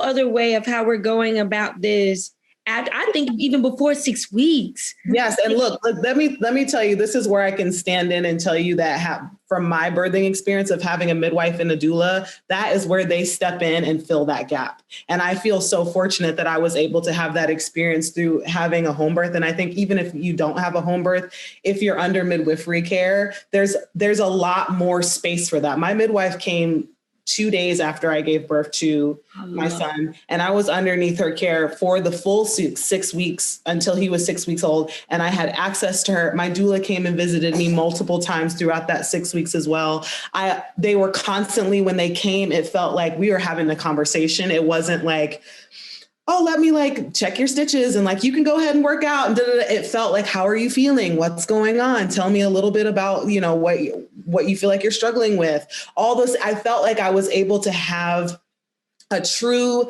Speaker 5: other way of how we're going about this. I think even before 6 weeks.
Speaker 3: Yes. And look, let me tell you, this is where I can stand in and tell you that from my birthing experience of having a midwife and a doula, that is where they step in and fill that gap. And I feel so fortunate that I was able to have that experience through having a home birth. And I think even if you don't have a home birth, if you're under midwifery care, there's a lot more space for that. My midwife came 2 days after I gave birth to my son. And I was underneath her care for the full 6 weeks until he was 6 weeks old. And I had access to her. My doula came and visited me multiple times throughout that 6 weeks as well. They were constantly, when they came, it felt like we were having a conversation. It wasn't like, oh, let me like check your stitches and like, you can go ahead and work out. And it felt like, how are you feeling? What's going on? Tell me a little bit about, you know, what you feel like you're struggling with. All this, I felt like I was able to have a true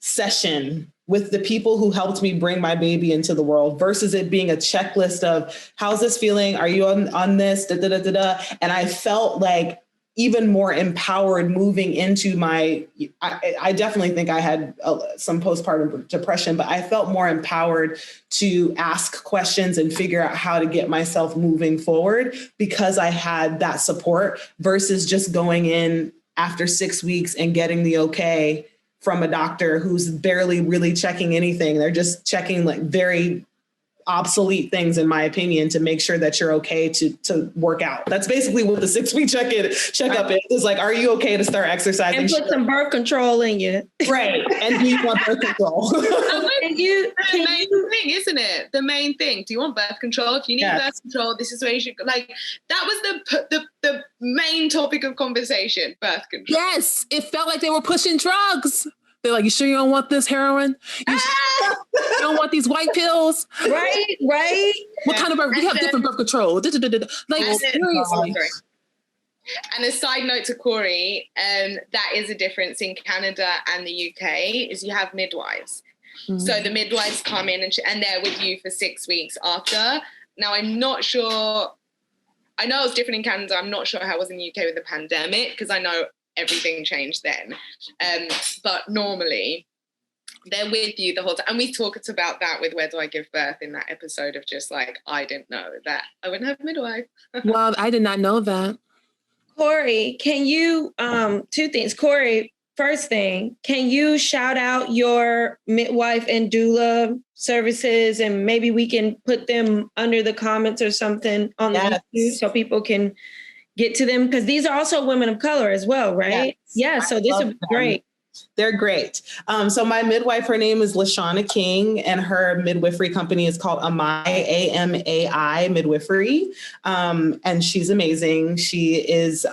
Speaker 3: session with the people who helped me bring my baby into the world versus it being a checklist of how's this feeling? Are you on this? Da, da, da, da, da. And I felt like even more empowered moving into I definitely think I had some postpartum depression, but I felt more empowered to ask questions and figure out how to get myself moving forward because I had that support versus just going in after 6 weeks and getting the okay from a doctor who's barely really checking anything. They're just checking like very obsolete things, in my opinion, to make sure that you're okay to work out. That's basically what the 6 week checkup is. It's like, are you okay to start exercising?
Speaker 5: And put some birth control in you.
Speaker 3: Right. And do you want birth control?
Speaker 7: The main thing, isn't it? The main thing. Do you want birth control? If you need birth control, this is where you should go. Like, that was the main topic of conversation, birth control.
Speaker 6: Yes. It felt like they were pushing drugs. They're like, you sure you don't want this heroin? You don't want these white pills?
Speaker 5: Right.
Speaker 6: What kind of birth? We have different birth control. Like, seriously.
Speaker 7: And a side note to Corey, that is a difference in Canada and the UK, is you have midwives. Mm-hmm. So the midwives come in and they're with you for 6 weeks after. Now, I'm not sure. I know it was different in Canada. I'm not sure how it was in the UK with the pandemic because I know everything changed then. But normally they're with you the whole time. And we talked about that with Where Do I Give Birth in that episode of just like, I didn't know that I wouldn't have a midwife.
Speaker 6: Wow, I did not know that.
Speaker 5: Corey, can you, 2 things. Corey, first thing, can you shout out your midwife and doula services and maybe we can put them under the comments or something on the YouTube so people can get to them, because these are also women of color as well, right? Yeah, so this is great.
Speaker 3: They're great. So my midwife, her name is Lashana King, and her midwifery company is called AMAI Midwifery. And she's amazing. She is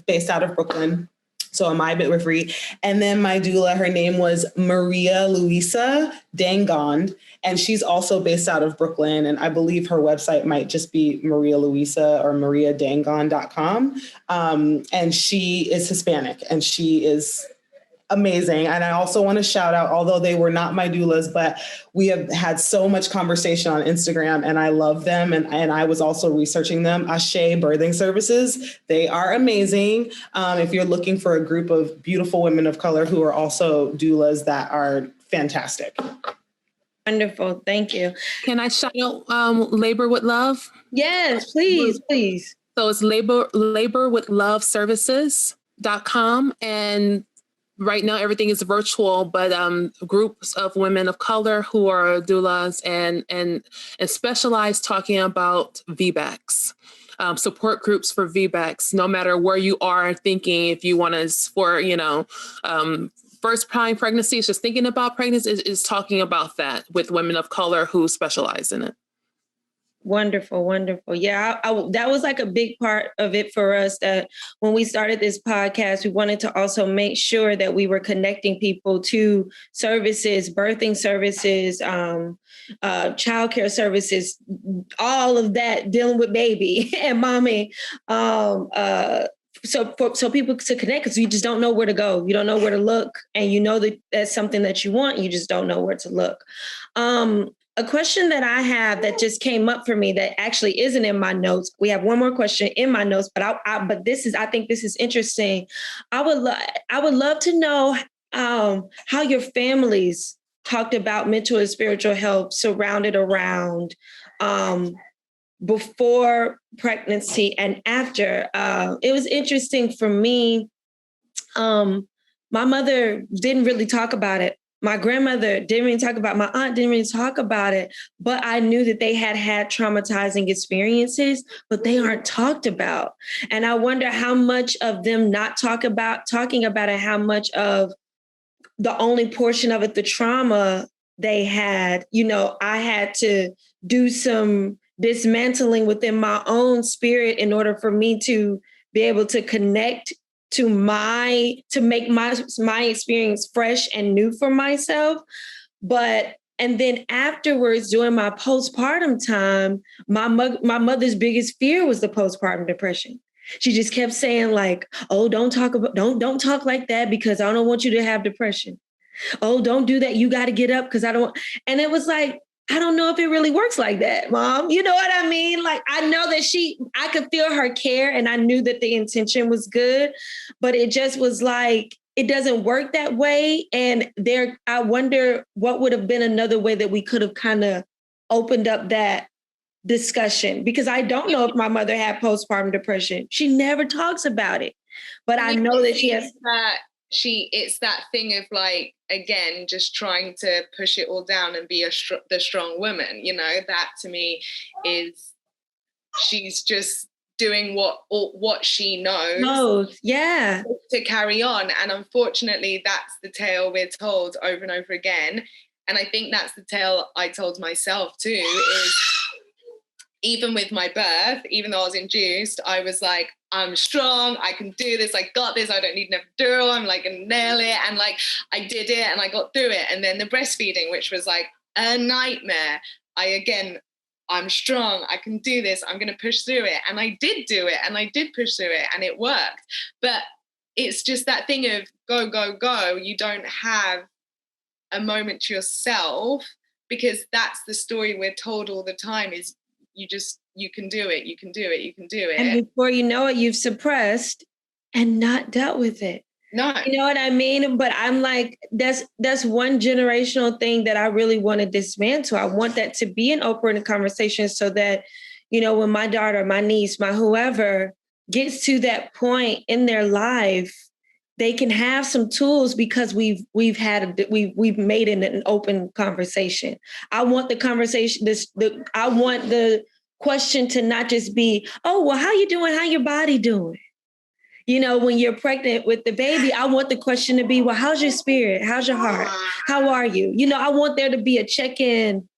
Speaker 3: based out of Brooklyn. So Amai Midwifery. And then my doula, her name was Maria Luisa Dangond, and she's also based out of Brooklyn. And I believe her website might just be Maria Luisa or mariadangond.com. And she is Hispanic and she is amazing. And I also want to shout out, although they were not my doulas, but we have had so much conversation on Instagram and I love them. And I was also researching them. Ashe Birthing Services. They are amazing. If you're looking for a group of beautiful women of color who are also doulas that are fantastic.
Speaker 5: Wonderful. Thank you.
Speaker 6: Can I shout out Labor with Love?
Speaker 5: Yes, please.
Speaker 6: So it's laborwithloveservices.com. And right now, everything is virtual, but groups of women of color who are doulas and specialize talking about VBACs, support groups for VBACs, no matter where you are thinking, if you want to, first time pregnancy, is just thinking about pregnancy, is talking about that with women of color who specialize in it.
Speaker 5: Wonderful. Yeah, that was like a big part of it for us, that when we started this podcast, we wanted to also make sure that we were connecting people to services, birthing services, childcare services, all of that, dealing with baby and mommy. So people to connect, because you just don't know where to go. You don't know where to look. And you know that that's something that you want. You just don't know where to look. A question that I have that just came up for me that actually isn't in my notes. We have one more question in my notes, but I think this is interesting. I would love to know how your families talked about mental and spiritual health surrounded around before pregnancy and after. It was interesting for me. My mother didn't really talk about it My grandmother didn't really talk about it. My aunt didn't really talk about it, but I knew that they had traumatizing experiences, but they aren't talked about. And I wonder how much of them not talking about it, how much of the only portion of it, the trauma they had, I had to do some dismantling within my own spirit in order for me to be able to connect to make my experience fresh and new for myself. And then afterwards, during my postpartum time, my mother's biggest fear was the postpartum depression. She just kept saying like, "Oh, don't talk like that because I don't want you to have depression. Oh, don't do that. You got to get up because I don't." And it was like, I don't know if it really works like that, Mom. You know what I mean? Like, I know that I could feel her care and I knew that the intention was good, but it just was like, it doesn't work that way. And I wonder what would have been another way that we could have kind of opened up that discussion, because I don't know if my mother had postpartum depression. She never talks about it, but I know that she has.
Speaker 7: It's that thing of like, again, just trying to push it all down and be the strong woman, that to me is, she's just doing what she knows
Speaker 5: yeah,
Speaker 7: to carry on. And unfortunately, that's the tale we're told over and over again. And I think that's the tale I told myself too, is even with my birth, even though I was induced, I was like, I'm strong, I can do this, I got this, I don't need an epidural, I'm like gonna nail it. And like, I did it and I got through it. And then the breastfeeding, which was like a nightmare. I'm strong, I can do this, I'm gonna push through it. And I did do it and I did push through it and it worked. But it's just that thing of go, go, go. You don't have a moment to yourself, because that's the story we're told all the time, is you can do it, you can do it, you can do it.
Speaker 5: And before you know it, you've suppressed and not dealt with it.
Speaker 7: No.
Speaker 5: You know what I mean? But I'm like, that's one generational thing that I really want to dismantle. I want that to be an open conversation so that, when my daughter, my niece, my whoever gets to that point in their life, they can have some tools, because we've made it an open conversation. I want the conversation, I want the question to not just be, "Oh, well, how you doing? How your body doing?" When you're pregnant with the baby, I want the question to be, "Well, how's your spirit? How's your heart? How are you?" I want there to be a check-in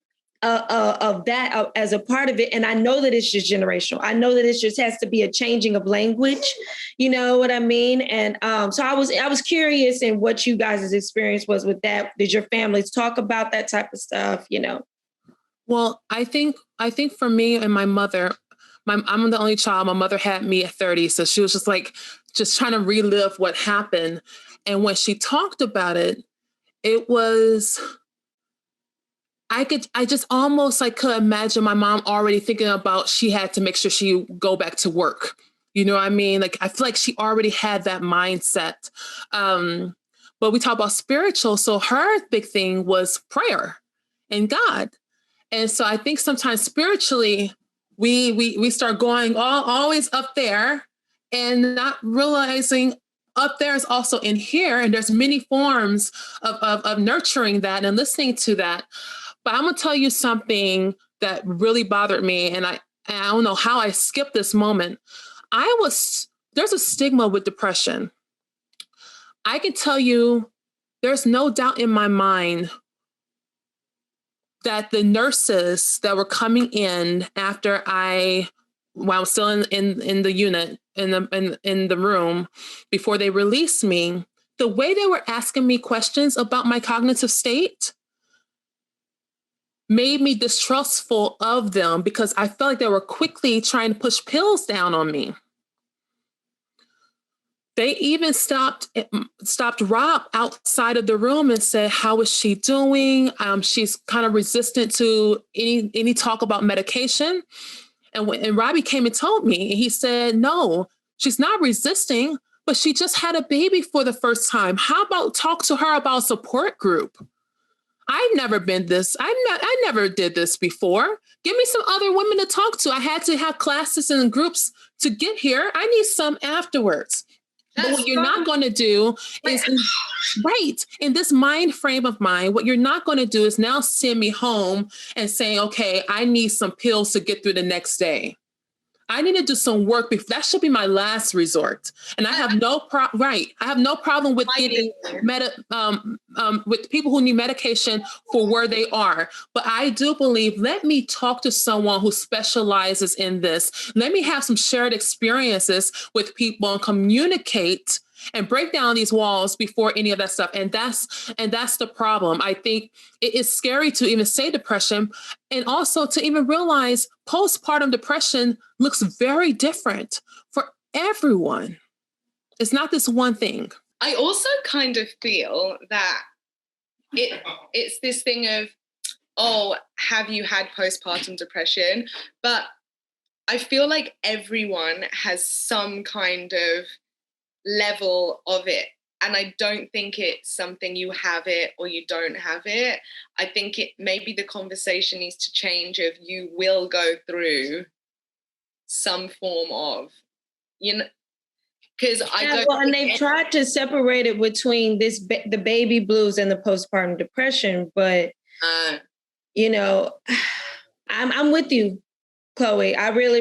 Speaker 5: of that as a part of it. And I know that it's just generational. I know that it just has to be a changing of language. You know what I mean? And so I was curious in what you guys' experience was with that. Did your families talk about that type of stuff?
Speaker 6: Well, I think for me and my mother, I'm the only child. My mother had me at 30. So she was just trying to relive what happened. And when she talked about it, it was, I just almost could imagine my mom already thinking about, she had to make sure she go back to work. You know what I mean? Like, I feel like she already had that mindset. But we talk about spiritual. So her big thing was prayer and God. And so I think sometimes spiritually, we start going always up there and not realizing up there is also in here. And there's many forms of nurturing that and listening to that. But I'm going to tell you something that really bothered me. And I don't know how I skipped this moment. There's a stigma with depression. I can tell you, there's no doubt in my mind that the nurses that were coming in after while I was still in the unit, in the room, before they released me, the way they were asking me questions about my cognitive state made me distrustful of them, because I felt like they were quickly trying to push pills down on me. They even stopped Rob outside of the room and said, "How is she doing? She's kind of resistant to any talk about medication." And Robbie came and told me, and he said, "No, she's not resisting, but she just had a baby for the first time. How about talk to her about a support group?" I've never been this. I never did this before. Give me some other women to talk to. I had to have classes and groups to get here. I need some afterwards. But what you're not going to do is, in this mind frame of mine, what you're not going to do is now send me home and saying, okay, I need some pills to get through the next day. I need to do some work. That should be my last resort. And I have no I have no problem with getting with people who need medication for where they are. But I do believe, let me talk to someone who specializes in this. Let me have some shared experiences with people and communicate and break down these walls before any of that stuff. And that's the problem. I think it is scary to even say depression, and also to even realize postpartum depression looks very different for everyone. It's not this one thing.
Speaker 7: I also kind of feel that it's this thing of, oh, have you had postpartum depression? But I feel like everyone has some kind of level of it, and I don't think it's something you have it or you don't have it. I think it maybe the conversation needs to change of you will go through some form of, because I don't.
Speaker 5: Well, and they've tried to separate it between the baby blues and the postpartum depression, but I'm with you, Chloe. I really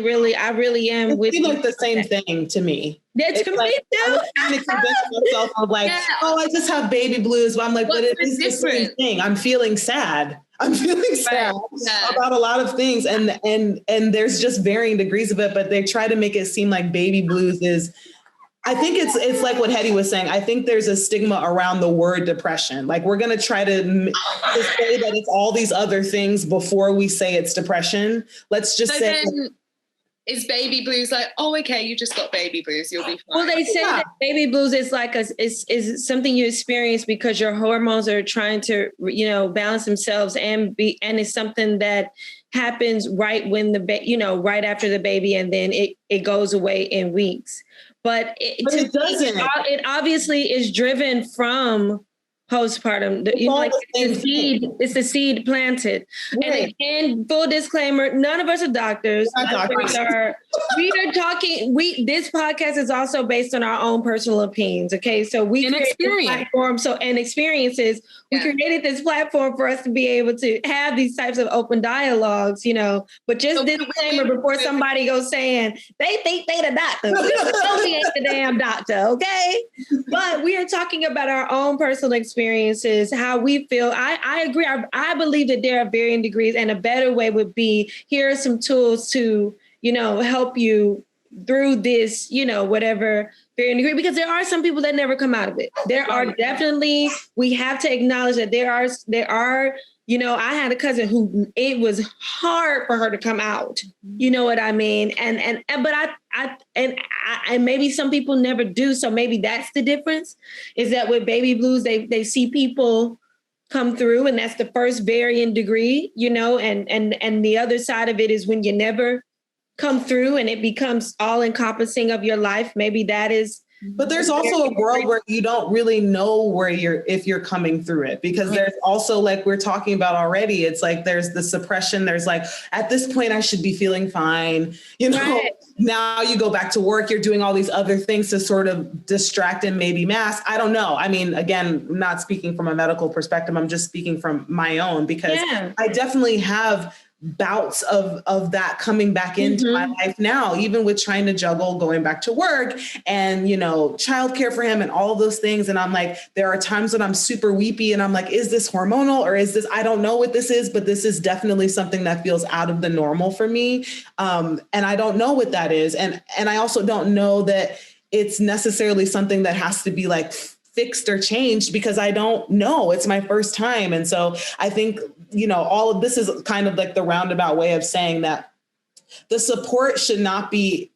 Speaker 5: am with you.
Speaker 3: It's like the same thing to me.
Speaker 5: That's complete.
Speaker 3: I was trying to convince myself of like, I just have baby blues. But I'm like, but it is the same thing. I'm feeling sad. About a lot of things, and there's just varying degrees of it. But they try to make it seem like baby blues is. I think it's like what Hettie was saying. I think there's a stigma around the word depression. Like, we're going to try to say that it's all these other things before we say it's depression. Let's just say.
Speaker 7: Is baby blues like, oh, okay, you just got baby blues, you'll be fine?
Speaker 5: Well, they say that baby blues is like is something you experience because your hormones are trying to, balance themselves, and it's something that happens right when right after the baby, and then it goes away in weeks. But it doesn't. It obviously is driven from postpartum. It's the seed planted. Right. And full disclaimer, none of us are doctors. We are talking. This podcast is also based on our own personal opinions. Okay, so we created this platform. And experiences. We created this platform for us to be able to have these types of open dialogues. But just disclaimer before somebody goes saying they think they the doctor. We ain't the damn doctor. Okay, but we are talking about our own personal experiences, how we feel. I agree. I believe that there are varying degrees, and a better way would be, here are some tools to, help you through this, whatever varying degree, because there are some people that never come out of it. There are definitely, we have to acknowledge that there are, I had a cousin who it was hard for her to come out. You know what I mean? And maybe some people never do. So maybe that's the difference, is that with baby blues, they see people come through, and that's the first varying degree, and the other side of it is when you never come through and it becomes all encompassing of your life. Maybe that is.
Speaker 3: But there's also a world where you don't really know if you're coming through it, because there's also, like we're talking about already, it's like there's the suppression. There's like, at this point I should be feeling fine. Now you go back to work, you're doing all these other things to sort of distract and maybe mask. I don't know. I mean, again, I'm not speaking from a medical perspective. I'm just speaking from my own, because I definitely have bouts of that coming back into my life now, even with trying to juggle going back to work and, childcare for him and all of those things. And I'm like, there are times when I'm super weepy and I'm like, is this hormonal, or is this, I don't know what this is, but this is definitely something that feels out of the normal for me. And I don't know what that is. And I also don't know that it's necessarily something that has to be like fixed or changed, because I don't know. It's my first time. And so I think, all of this is kind of like the roundabout way of saying that the support should not be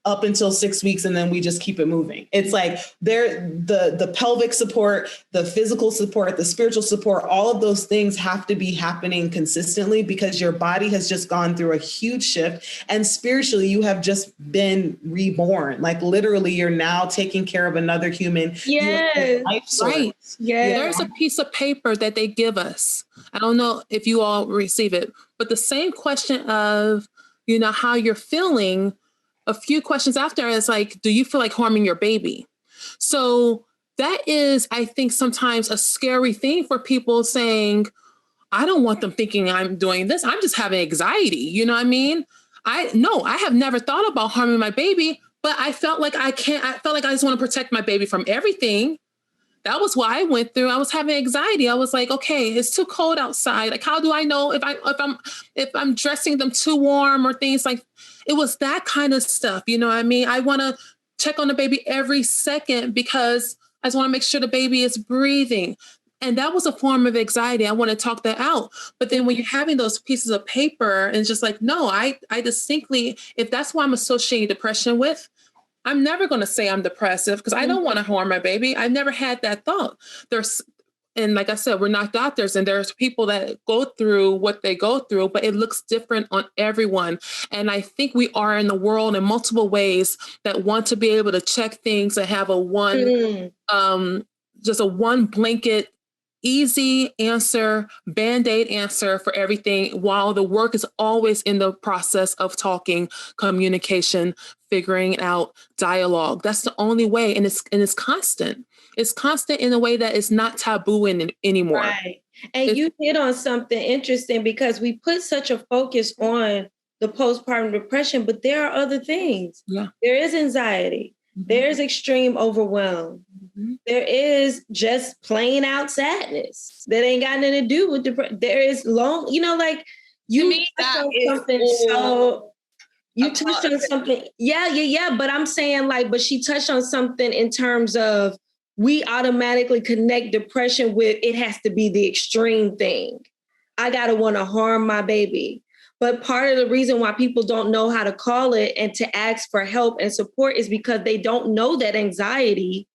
Speaker 3: up until 6 weeks and then we just keep it moving. It's like the pelvic support, the physical support, the spiritual support, all of those things have to be happening consistently, because your body has just gone through a huge shift, and spiritually you have just been reborn. Like, literally, you're now taking care of another human.
Speaker 5: Yes.
Speaker 6: Right. Yeah. There's a piece of paper that they give us. I don't know if you all receive it, but the same question of, how you're feeling, a few questions after is like, do you feel like harming your baby? So that is, I think, sometimes a scary thing for people saying, I don't want them thinking I'm doing this. I'm just having anxiety. You know what I mean? I have never thought about harming my baby, but I felt like I felt like I just want to protect my baby from everything. That was what I went through. I was having anxiety. I was like, okay, it's too cold outside. Like, how do I know if I'm dressing them too warm or things like, it was that kind of stuff. You know what I mean? I want to check on the baby every second because I just want to make sure the baby is breathing. And that was a form of anxiety. I want to talk that out. But then when you're having those pieces of paper and it's just like, no, I distinctly, if that's what I'm associating depression with, I'm never going to say I'm depressive because I don't want to harm my baby. I've never had that thought. And like I said, we're not doctors and there's people that go through what they go through, but it looks different on everyone. And I think we are in the world in multiple ways that want to be able to check things and have just a one blanket easy answer, Band-Aid answer for everything, while the work is always in the process of talking, communication, figuring out dialogue. That's the only way. And it's constant. It's constant in a way that is not taboo anymore.
Speaker 5: Right. And you hit on something interesting because we put such a focus on the postpartum depression, but there are other things.
Speaker 6: Yeah.
Speaker 5: There is anxiety. Mm-hmm. There's extreme overwhelm. Mm-hmm. There is just plain out sadness that ain't got nothing to do with depression. There is long, like you touched on something so you touched on something. Yeah. But I'm saying but she touched on something in terms of we automatically connect depression with it has to be the extreme thing. I gotta want to harm my baby. But part of the reason why people don't know how to call it and to ask for help and support is because they don't know that anxiety,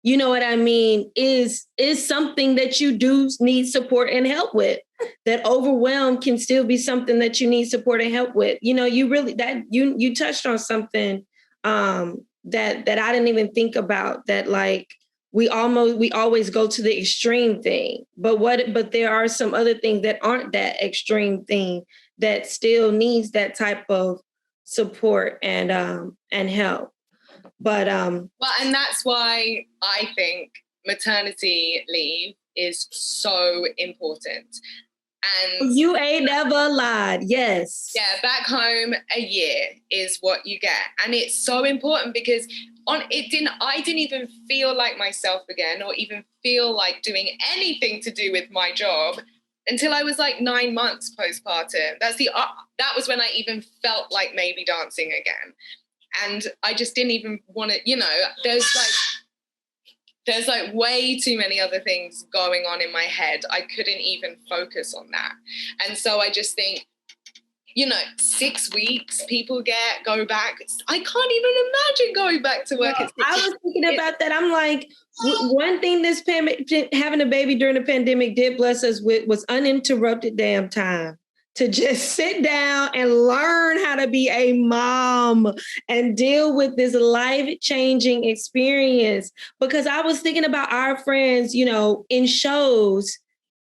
Speaker 5: you know what I mean, is something that you do need support and help with. That overwhelm can still be something that you need support and help with. You touched on something that I didn't even think about, that we always go to the extreme thing, but there are some other things that aren't that extreme thing that still needs that type of support and help. But and
Speaker 7: that's why I think maternity leave is so important. And
Speaker 5: you ain't never lied. Yes.
Speaker 7: Yeah, back home a year is what you get. And it's so important because I didn't even feel like myself again or even feel like doing anything to do with my job until I was 9 months postpartum. That was when I even felt like maybe dancing again. And I just didn't even want to, there's way too many other things going on in my head. I couldn't even focus on that. And so I just think, 6 weeks people go back. I can't even imagine going back to work.
Speaker 5: I was thinking about that. I'm like, one thing this having a baby during the pandemic did bless us with was uninterrupted damn time to just sit down and learn how to be a mom and deal with this life-changing experience. Because I was thinking about our friends, in shows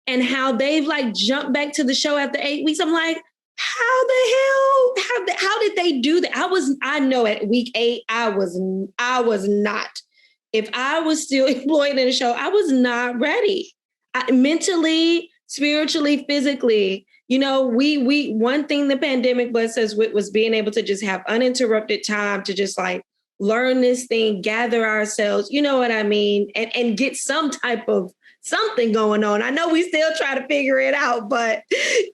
Speaker 5: and how they've jumped back to the show after 8 weeks. I'm like, how did they do that? I know at week 8, I was not. If I was still employed in a show, I was not ready. Mentally, spiritually, physically. We one thing the pandemic blessed us with was being able to just have uninterrupted time to just learn this thing, gather ourselves, you know what I mean? And get some type of something going on. I know we still try to figure it out, but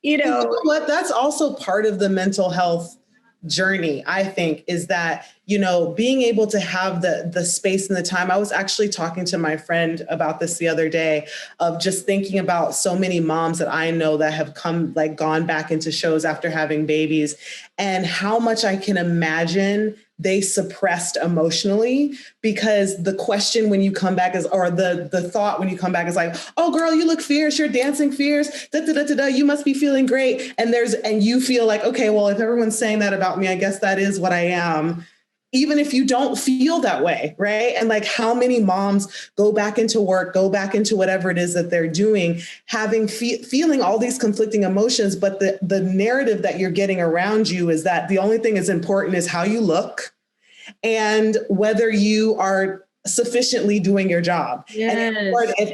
Speaker 3: You know what? That's also part of the mental health journey, I think, is that, being able to have the space and the time. I was actually talking to my friend about this the other day, of just thinking about so many moms that I know that have gone back into shows after having babies, and how much I can imagine they suppressed emotionally, because the question when you come back or the thought when you come back is oh girl, you look fierce, you're dancing fierce, you must be feeling great. And you feel okay, well, if everyone's saying that about me, I guess that is what I am. Even if you don't feel that way, right? And how many moms go back into work, go back into whatever it is that they're doing, feeling all these conflicting emotions, but the narrative that you're getting around you is that the only thing is important is how you look and whether you are sufficiently doing your job.
Speaker 5: Yes.
Speaker 3: And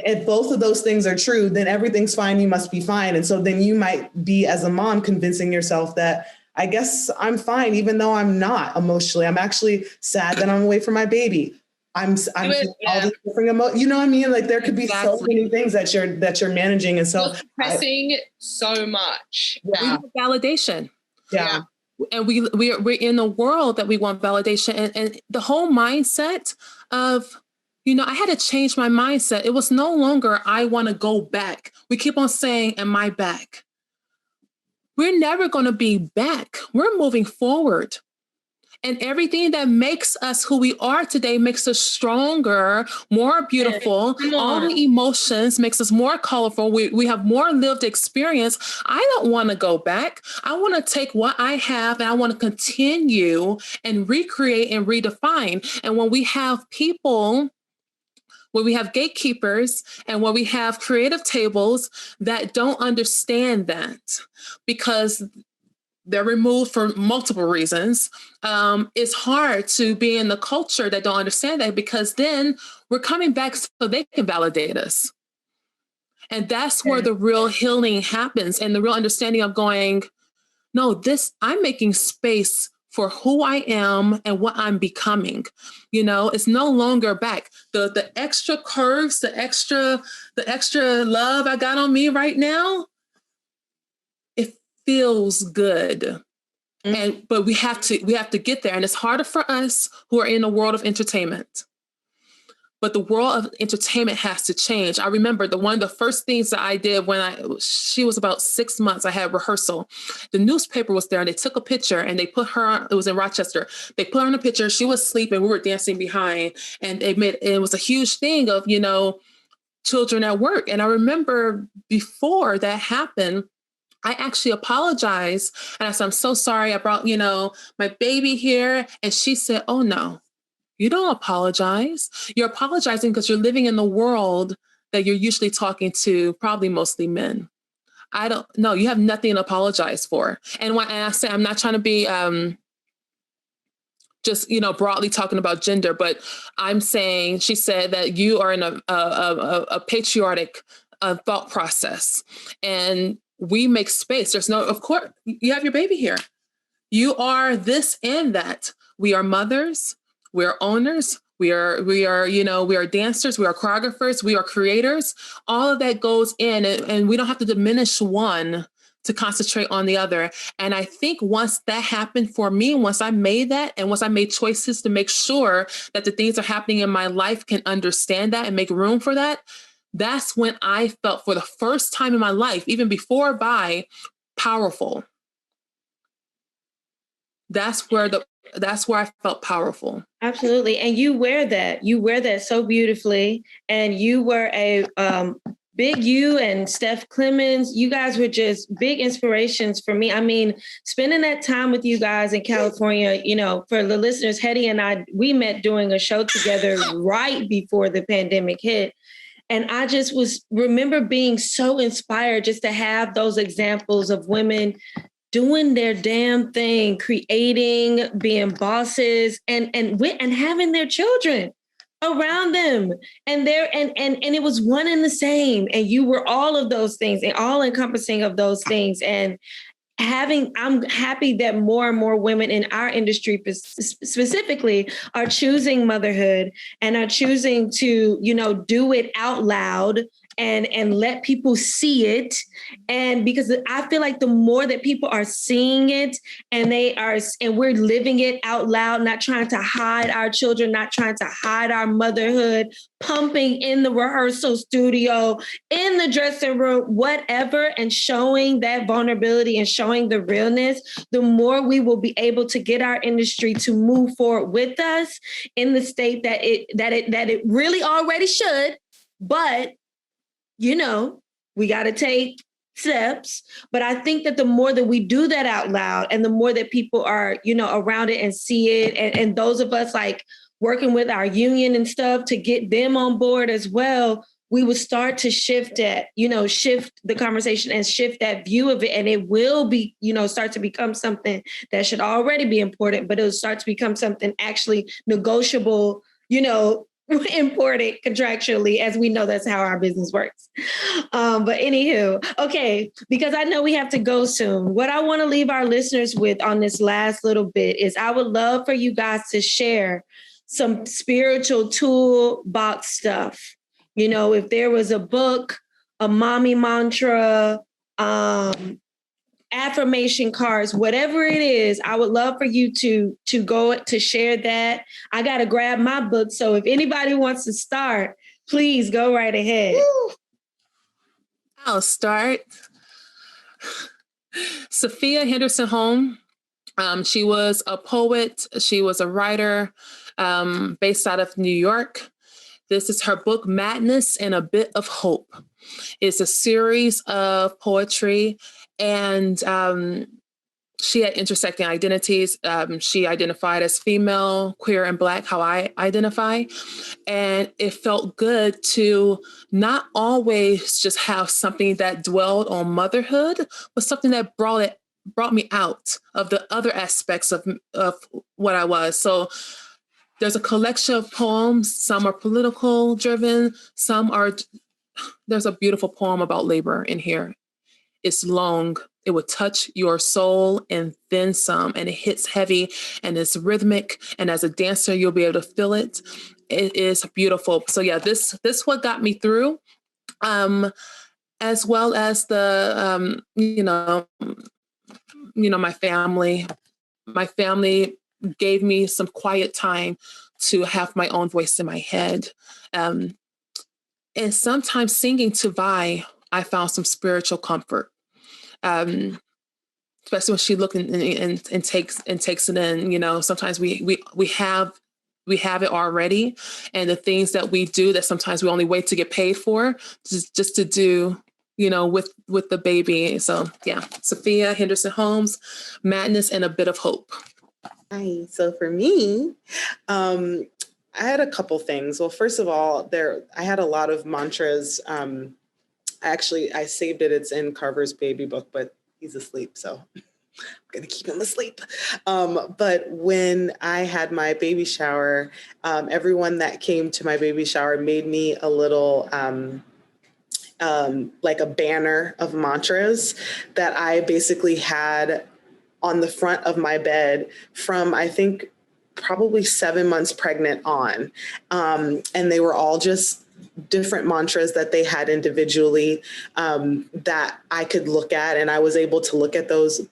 Speaker 3: if both of those things are true, then everything's fine. You must be fine. And so then you might be, as a mom, convincing yourself that I guess I'm fine, even though I'm not emotionally. I'm actually sad that I'm away from my baby. I'm all these different you know what I mean? Like there could be so many things that you're managing. And so
Speaker 7: pressing so much.
Speaker 6: We want validation.
Speaker 3: Yeah.
Speaker 6: And we're in a world that we want validation, and the whole mindset of, I had to change my mindset. It was no longer, I want to go back. We keep on saying, am I back? We're never going to be back. We're moving forward. And everything that makes us who we are today makes us stronger, more beautiful. All the emotions makes us more colorful. We have more lived experience. I don't want to go back. I want to take what I have and I want to continue and recreate and redefine. And when we have people, when we have gatekeepers and when we have creative tables that don't understand that because they're removed for multiple reasons. It's hard to be in the culture that don't understand that, because then we're coming back so they can validate us. And that's where the real healing happens, and the real understanding of going, no, I'm making space for who I am and what I'm becoming. It's no longer back. The extra curves, the extra love I got on me right now, feels good. But we have to get there. And it's harder for us who are in the world of entertainment. But the world of entertainment has to change. I remember one of the first things that I did when she was about 6 months, I had rehearsal. The newspaper was there and they took a picture and they put her, it was in Rochester. They put her in a picture. She was sleeping. We were dancing behind, and it was a huge thing of, children at work. And I remember before that happened, I actually apologized. And I said, I'm so sorry. I brought, my baby here. And she said, oh, no, you don't apologize. You're apologizing because you're living in the world that you're usually talking to, probably mostly men. I don't know. You have nothing to apologize for. And when I say, I'm not trying to be just, broadly talking about gender, but I'm saying, she said that you are in a patriotic thought process. And we make space. There's of course, you have your baby here. You are this and that. We are mothers. We are owners. We are dancers. We are choreographers. We are creators. All of that goes in, and we don't have to diminish one to concentrate on the other. And I think once that happened for me, once I made that, and once I made choices to make sure that the things that are happening in my life can understand that and make room for that, that's when I felt for the first time in my life, even before powerful. That's where I felt powerful.
Speaker 5: Absolutely. And you wear that so beautifully. And you were a big, you and Steph Clemens, you guys were just big inspirations for me. I mean, spending that time with you guys in California, for the listeners, Hettie and I, we met doing a show together right before the pandemic hit. And I just remember being so inspired just to have those examples of women doing their damn thing, creating, being bosses, and having their children around them. And it was one and the same. And you were all of those things and all encompassing of those things. And I'm happy that more and more women in our industry specifically are choosing motherhood and are choosing to, do it out loud and let people see it. And because I feel like the more that people are seeing it and we're living it out loud, not trying to hide our children, not trying to hide our motherhood, pumping in the rehearsal studio, in the dressing room, whatever, and showing that vulnerability and showing the realness, the more we will be able to get our industry to move forward with us in the state that it really already should. But we got to take steps. But I think that the more that we do that out loud and the more that people are, around it and see it, and those of us like working with our union and stuff to get them on board as well, we would start to shift the conversation and shift that view of it. And it will be, start to become something that should already be important, but it'll start to become something actually negotiable, important contractually, as we know that's how our business works. But anywho, okay, because I know we have to go soon. What I want to leave our listeners with on this last little bit is I would love for you guys to share some spiritual toolbox stuff. You know, if there was a book, a mommy mantra, affirmation cards, whatever it is, I would love for you to go to share that. I got to grab my book. So if anybody wants to start, please go right ahead.
Speaker 6: I'll start. Sophia Henderson Holm. She was a poet. She was a writer based out of New York. This is her book, Madness and a Bit of Hope. It's a series of poetry, and she had intersecting identities. She identified as female, queer, and Black, how I identify. And it felt good to not always just have something that dwelled on motherhood, but something that brought me out of the other aspects of what I was. So there's a collection of poems. Some are political driven. There's a beautiful poem about labor in here. It's long. It will touch your soul and then some, and it hits heavy and it's rhythmic. And as a dancer, you'll be able to feel it. It is beautiful. So yeah, this what got me through, as well as the, my family. My family gave me some quiet time to have my own voice in my head. And sometimes singing to Vi, I found some spiritual comfort. Especially when she looked and takes it in. Sometimes we have it already, and the things that we do that sometimes we only wait to get paid for, just to do, with the baby. So yeah, Sophia Henderson Holmes, Madness and a Bit of Hope.
Speaker 3: Hi. So for me, I had a couple things. Well, first of all, I had a lot of mantras. I saved it. It's in Carver's baby book, but he's asleep, so I'm going to keep him asleep. But when I had my baby shower, everyone that came to my baby shower made me a little, like a banner of mantras that I basically had on the front of my bed from, I think, probably 7 months pregnant on. And they were all just different mantras that they had individually, that I could look at. And I was able to look at those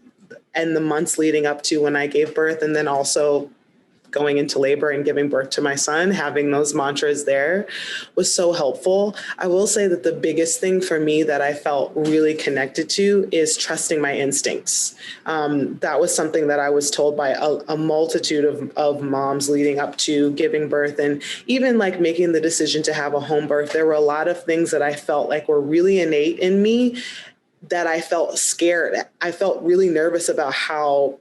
Speaker 3: in the months leading up to when I gave birth, and then also going into labor and giving birth to my son, having those mantras there was so helpful. I will say that the biggest thing for me that I felt really connected to is trusting my instincts. That was something that I was told by a multitude of moms leading up to giving birth, and even like making the decision to have a home birth. There were a lot of things that I felt like were really innate in me that I felt scared. I felt really nervous about how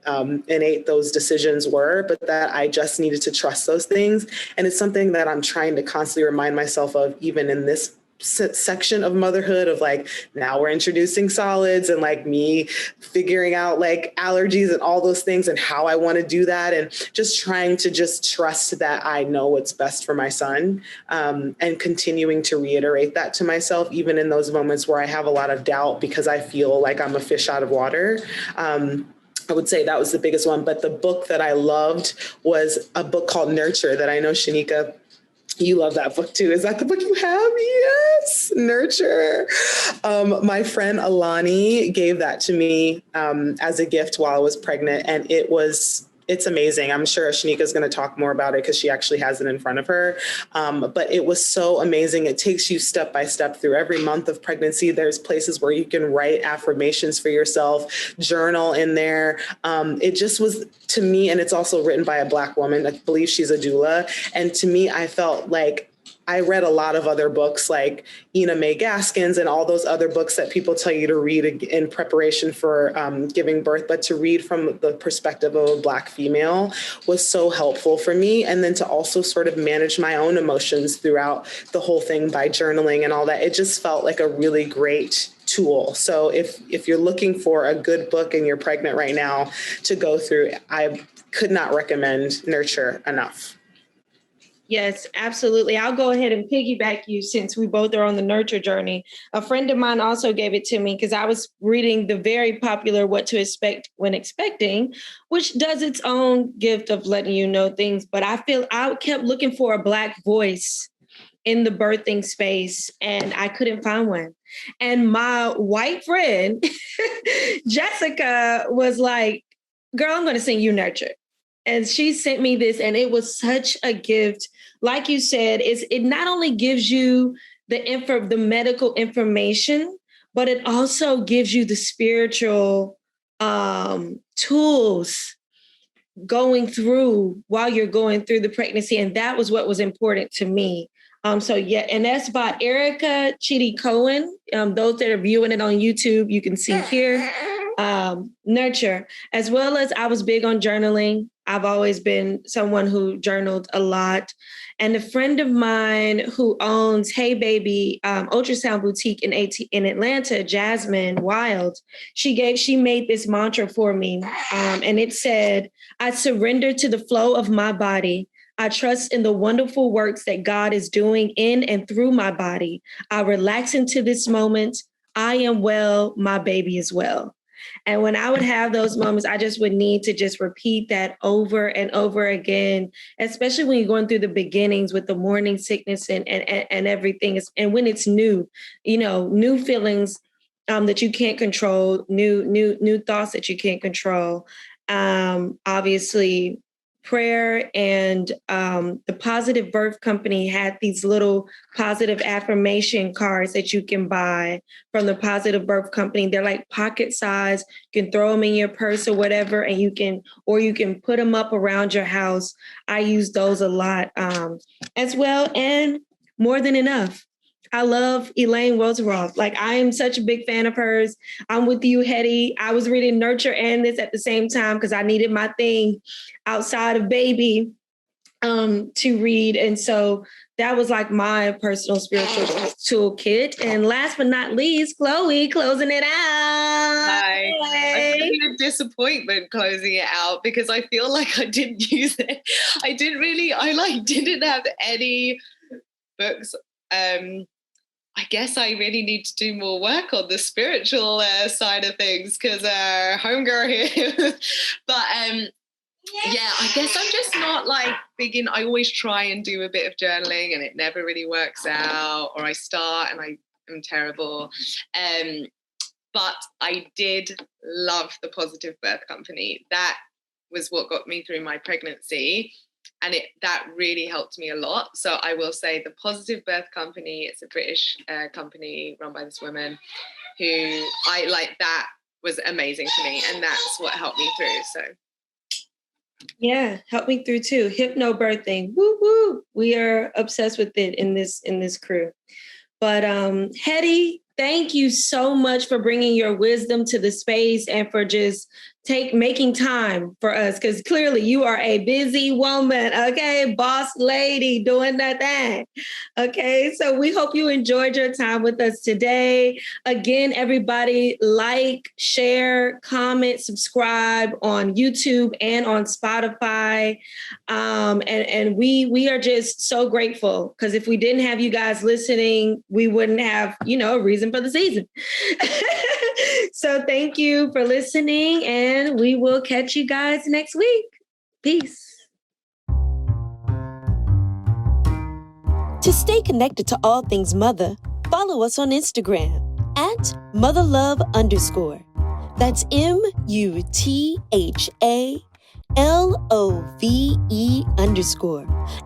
Speaker 3: innate those decisions were, but that I just needed to trust those things. And it's something that I'm trying to constantly remind myself of, even in this section of motherhood, of like, now we're introducing solids and like me figuring out like allergies and all those things and how I want to do that, and just trying to just trust that I know what's best for my son, and continuing to reiterate that to myself, even in those moments where I have a lot of doubt because I feel like I'm a fish out of water. I would say that was the biggest one. But the book that I loved was a book called Nurture that I know Shanika, you love that book too. Is that the book you have? Yes, Nurture. My friend Alani gave that to me as a gift while I was pregnant, and it's amazing. I'm sure Shanika's going to talk more about it because she actually has it in front of her. But it was so amazing. It takes you step by step through every month of pregnancy. There's places where you can write affirmations for yourself, journal in there. It just was, to me, and it's also written by a Black woman. I believe she's a doula. And to me, I felt like I read a lot of other books like Ina May Gaskin's and all those other books that people tell you to read in preparation for giving birth, but to read from the perspective of a Black female was so helpful for me. And then to also sort of manage my own emotions throughout the whole thing by journaling and all that, it just felt like a really great tool. So if you're looking for a good book and you're pregnant right now to go through, I could not recommend Nurture enough.
Speaker 5: Yes, absolutely. I'll go ahead and piggyback you since we both are on the nurture journey. A friend of mine also gave it to me because I was reading the very popular What to Expect When Expecting, which does its own gift of letting you know things. But I kept looking for a Black voice in the birthing space and I couldn't find one. And my white friend, Jessica, was like, girl, I'm going to sing you Nurture. And she sent me this, and it was such a gift. Like you said, it not only gives you the medical information, but it also gives you the spiritual tools while you're going through the pregnancy. And that was what was important to me. And that's by Erica Chidi Cohen. Those that are viewing it on YouTube, you can see here. Nurture, as well as I was big on journaling. I've always been someone who journaled a lot. And a friend of mine who owns Hey Baby Ultrasound Boutique in Atlanta, Jasmine Wild, she made this mantra for me. And it said, I surrender to the flow of my body. I trust in the wonderful works that God is doing in and through my body. I relax into this moment. I am well, my baby is well. And when I would have those moments, I just would need to just repeat that over and over again, especially when you're going through the beginnings with the morning sickness and everything. And when it's new, new feelings that you can't control, new thoughts that you can't control. Obviously, prayer and the Positive Birth Company had these little positive affirmation cards that you can buy from the Positive Birth Company. They're like pocket size. You can throw them in your purse or whatever, and you can put them up around your house. I use those a lot as well. And More Than Enough. I love Elaine Welteroth. Like, I am such a big fan of hers. I'm with you, Hettie. I was reading Nurture and this at the same time because I needed my thing outside of baby to read. And so that was like my personal spiritual toolkit. And last but not least, Chloe, closing it out.
Speaker 7: Hi. It's really a disappointment closing it out because I feel like I didn't use it. I didn't have any books. I guess I really need to do more work on the spiritual side of things because homegirl here. But I guess I'm just not like big in. I always try and do a bit of journaling and it never really works out, or I start and I am terrible. But I did love the Positive Birth Company. That was what got me through my pregnancy. And that really helped me a lot. So I will say the Positive Birth Company, it's a British company run by this woman who I like. That was amazing to me. And that's what helped me through. So.
Speaker 5: Yeah, helped me through too. Hypnobirthing. Woo woo. We are obsessed with it in this crew. But Hettie, thank you so much for bringing your wisdom to the space and for just making time for us, because clearly you are a busy woman, okay? Boss lady doing that thing, okay? So we hope you enjoyed your time with us today. Again, everybody, like, share, comment, subscribe on YouTube and on Spotify. And we are just so grateful, because if we didn't have you guys listening, we wouldn't have, a reason for the season. So thank you for listening, and we will catch you guys next week. Peace.
Speaker 1: To stay connected to all things Mother, follow us on Instagram at motherlove_. That's MUTHALOVE_.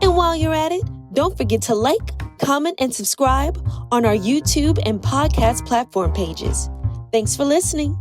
Speaker 1: And while you're at it, don't forget to like, comment, and subscribe on our YouTube and podcast platform pages. Thanks for listening.